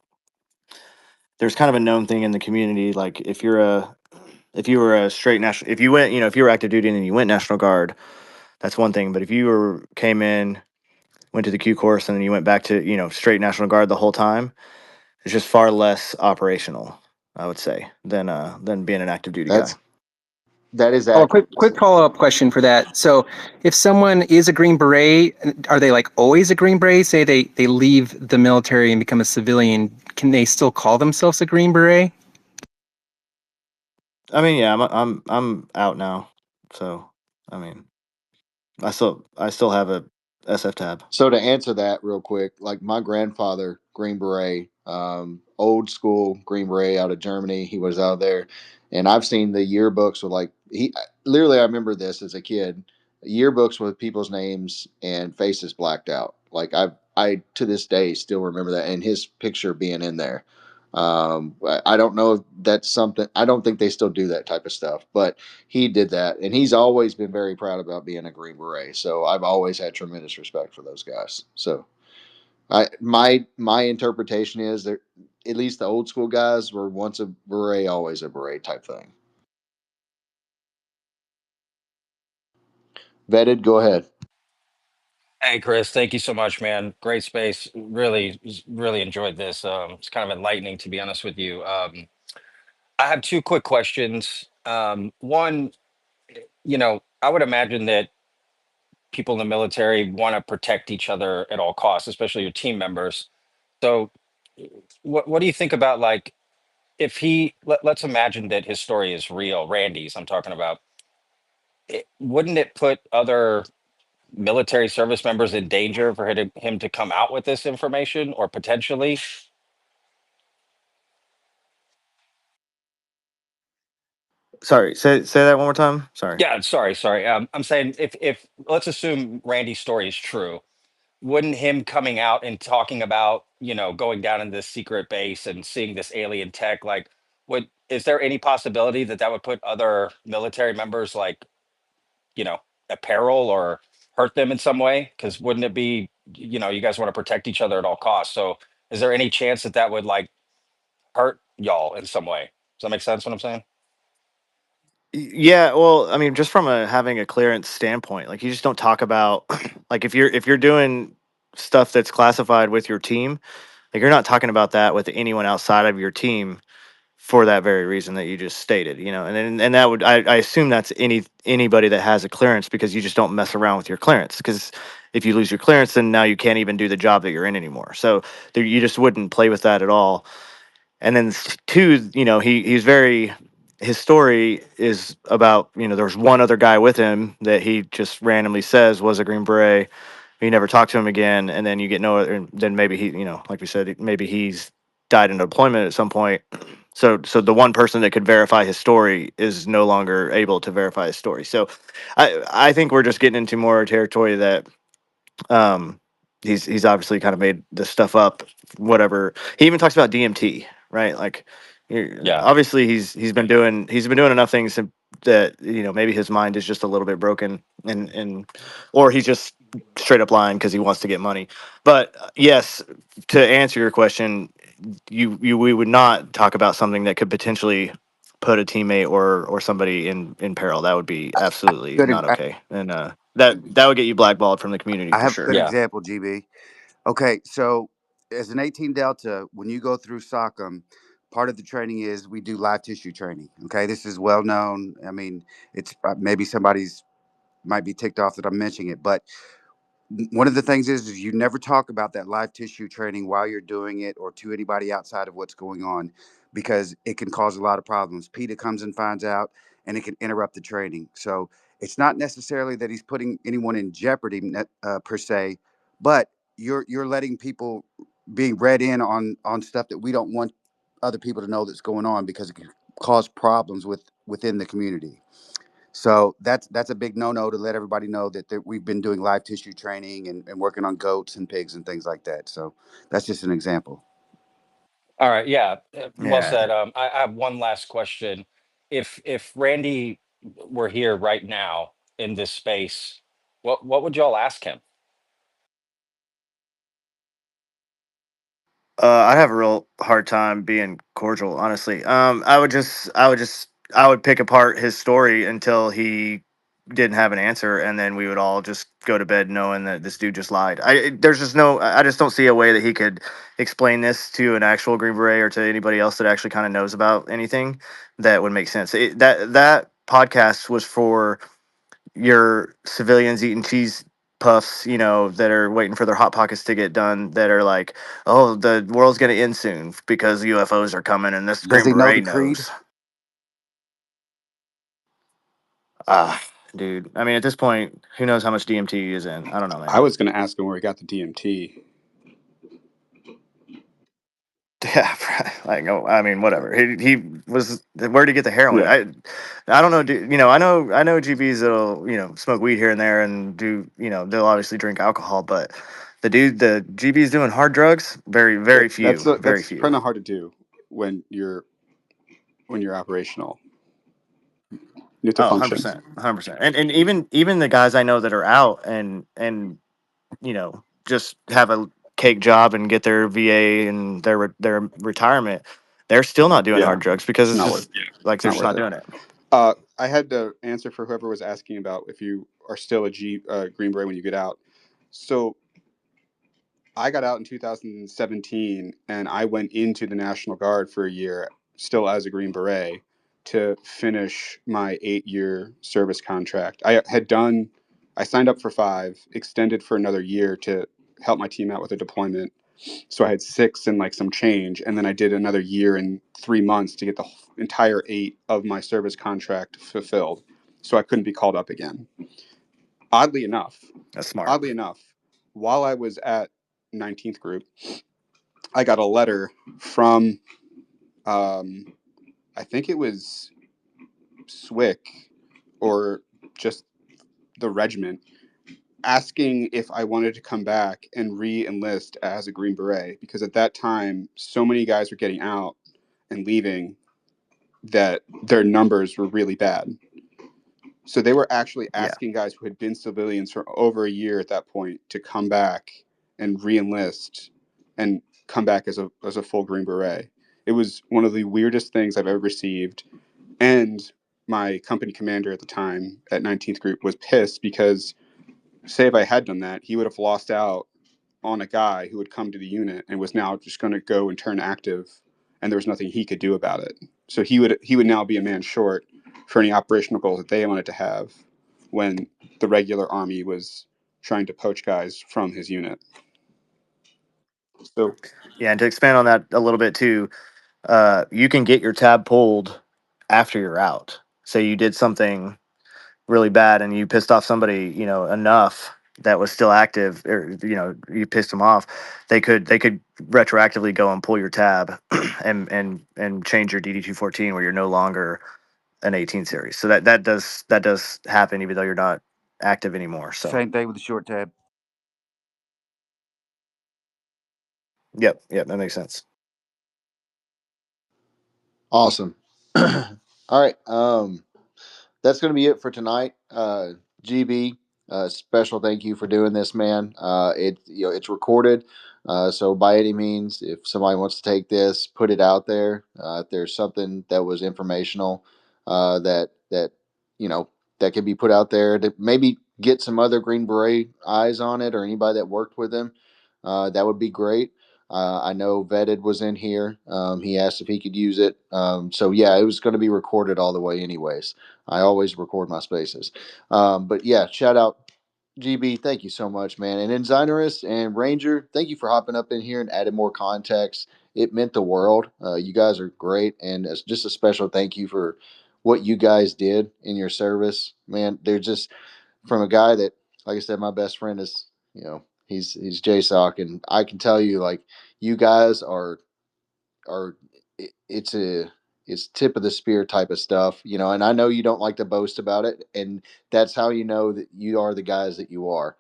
there's kind of a known thing in the community, like if you were a straight national, if you went, if you were active duty and then you went National Guard, that's one thing. But if you came in, went to the Q course, and then you went back to straight National Guard the whole time, it's just far less operational, I would say, than being an active duty guy. That is Oh, accurate. quick follow-up question for that. So if someone is a Green Beret, are they like always a Green Beret? Say they leave the military and become a civilian, can they still call themselves a Green Beret? Yeah, I'm out now, so I still have a SF tab. So to answer that real quick, like my grandfather, Green Beret, old school Green Beret out of Germany, he was out there, and I've seen the yearbooks with like he literally. I remember this as a kid, yearbooks with people's names and faces blacked out. Like I to this day still remember that, and his picture being in there. I don't know if that's something. I don't think they still do that type of stuff, but he did that, and he's always been very proud about being a Green Beret. So I've always had tremendous respect for those guys. So my interpretation is that at least the old school guys were once a beret, always a beret type thing. Vetted, go ahead. Hey, Chris, thank you so much, man. Great space. Really, really enjoyed this. It's kind of enlightening, to be honest with you. I have two quick questions. One, I would imagine that people in the military want to protect each other at all costs, especially your team members. So, what do you think about, like, if let's imagine that his story is real, Randy's I'm talking about, wouldn't it put other military service members in danger for him to come out with this information, or potentially? Sorry, say that one more time. Sorry. Yeah, sorry. I'm saying, if let's assume Randy's story is true, wouldn't him coming out and talking about, going down in this secret base and seeing this alien tech, like, is there any possibility that that would put other military members, like, you know at peril, or hurt them in some way? Because wouldn't it be, you guys want to protect each other at all costs, so is there any chance that that would, like, hurt y'all in some way? Does that make sense, what I'm saying? Yeah, well, I mean, just from having a clearance standpoint, like you just don't talk about like if you're doing stuff that's classified with your team, like you're not talking about that with anyone outside of your team for that very reason that you just stated, and that would I assume that's anybody that has a clearance, because you just don't mess around with your clearance, because if you lose your clearance, then now you can't even do the job that you're in anymore. So you just wouldn't play with that at all. And then two, he's very, his story is about, there's one other guy with him that he just randomly says was a Green Beret. You never talk to him again, and then you get no other. Then maybe he, like we said, maybe he's died in deployment at some point. So the one person that could verify his story is no longer able to verify his story. So I think we're just getting into more territory that um, he's obviously kind of made this stuff up. Whatever. He even talks about DMT, right? Like, Yeah. obviously he's been doing enough things that maybe his mind is just a little bit broken, and or he's just straight up lying because he wants to get money. But yes, to answer your question, we would not talk about something that could potentially put a teammate or somebody in peril. That would be absolutely Good. not okay, and that would get you blackballed from the community I for have a sure. good Yeah. example, GB. Okay, so as an 18 Delta, when you go through SOCM, part of the training is we do live tissue training. Okay, this is well known. I mean, it's maybe somebody's might be ticked off that I'm mentioning it, but one of the things is you never talk about that live tissue training while you're doing it or to anybody outside of what's going on, because it can cause a lot of problems. PETA comes and finds out, and it can interrupt the training. So it's not necessarily that he's putting anyone in jeopardy per se, but you're letting people being read in on stuff that we don't want other people to know that's going on, because it can cause problems within the community. So that's a big no-no, to let everybody know that we've been doing live tissue training and working on goats and pigs and things like that. So that's just an example. All right. Yeah. Well Yeah. said. I have one last question. If Randy were here right now in this space, what would y'all ask him? I'd have a real hard time being cordial, honestly. I would pick apart his story until he didn't have an answer, and then we would all just go to bed knowing that this dude just lied. There's just no, I just don't see a way that he could explain this to an actual Green Beret or to anybody else that actually kind of knows about anything that would make sense. That podcast was for your civilians eating cheese puffs, that are waiting for their hot pockets to get done, that are like, oh, the world's gonna end soon because UFOs are coming, and this Does Green he know the Beret creed? knows. Ah, dude. I mean, at this point, who knows how much DMT he is in? I don't know, I man. was going to ask him where he got the DMT. Yeah, like, oh, I mean, whatever. He was. Where did he get the heroin? Yeah. I don't know. I know GBs that'll smoke weed here and there and do they'll obviously drink alcohol, but the GBs doing hard drugs, very very few, very That's few. kind of hard to do when you're operational. You have to Oh, function. 100%, 100%. And even the guys I know that are out and just have a cake job and get their VA and their retirement, they're still not doing Yeah, hard drugs because it's it's not worth. just like It's they're not just worth not it. doing it. I had to answer for whoever was asking about if you are still a Green Beret when you get out. So I got out in 2017, and I went into the National Guard for a year, still as a Green Beret, to finish my 8-year service contract. I signed up for 5, extended for another year to help my team out with a deployment. So I had 6 and like some change, and then I did another year and 3 months to get the entire 8 of my service contract fulfilled. So I couldn't be called up again. Oddly enough, while I was at 19th Group, I got a letter from, I think it was SWIC or just the regiment, asking if I wanted to come back and re-enlist as a Green Beret, because at that time, so many guys were getting out and leaving that their numbers were really bad. So they were actually asking guys who had been civilians for over a year at that point to come back and re-enlist and come back as a full Green Beret. It was one of the weirdest things I've ever received. And my company commander at the time at 19th Group was pissed because, say if I had done that, he would have lost out on a guy who would come to the unit and was now just going to go and turn active, and there was nothing he could do about it. So he would now be a man short for any operational goals that they wanted to have when the regular army was trying to poach guys from his unit. So Yeah, and to expand on that a little bit too, you can get your tab pulled after you're out. Say you did something really bad and you pissed off somebody, enough that was still active, or you pissed them off. They could retroactively go and pull your tab and change your DD-214 where you're no longer an 18 series. So that does happen even though you're not active anymore. So Same thing with the short tab. yep, that makes sense. Awesome. All right. That's going to be it for tonight. GB, special thank you for doing this, man. It's recorded, so by any means, if somebody wants to take this, put it out there. If there's something that was informational, that you know that can be put out there to maybe get some other Green Beret eyes on it, or anybody that worked with him, that would be great. I know Vetted was in here. He asked if he could use it. So yeah, it was going to be recorded all the way, anyways. I always record my spaces. But yeah, shout out GB. Thank you so much, man. And then Zynerus and Ranger, thank you for hopping up in here and adding more context. It meant the world. You guys are great. And it's just a special thank you for what you guys did in your service, man. They're just from a guy that, like I said, my best friend is, he's JSOC, and I can tell you, like, you guys are it's tip of the spear type of stuff, and I know you don't like to boast about it, and that's how you know that you are the guys that you are.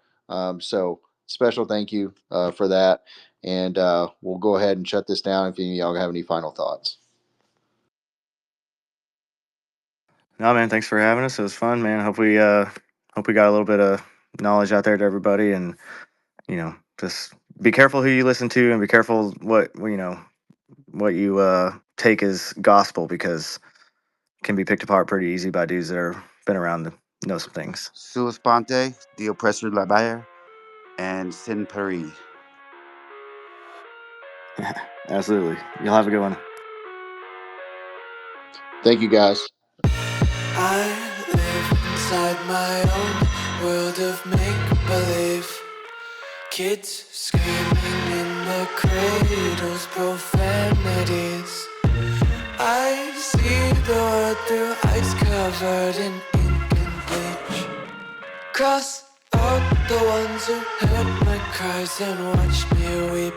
So special thank you for that, and we'll go ahead and shut this down if any of y'all have any final thoughts. No, man, thanks for having us. It was fun, man. Hope we got a little bit of knowledge out there to everybody, and just be careful who you listen to, and be careful what you take as gospel, because it can be picked apart pretty easy by dudes that are been around to know some things. Sua Sponte, the oppressor la Bayer, and Sin Paris. Absolutely. You'll have a good one. Thank you, guys. I live inside my own world of make-believe. Kids screaming in the cradles, profanities. I see the world through ice covered in ink and bleach. Cross out the ones who heard my cries and watched me weep.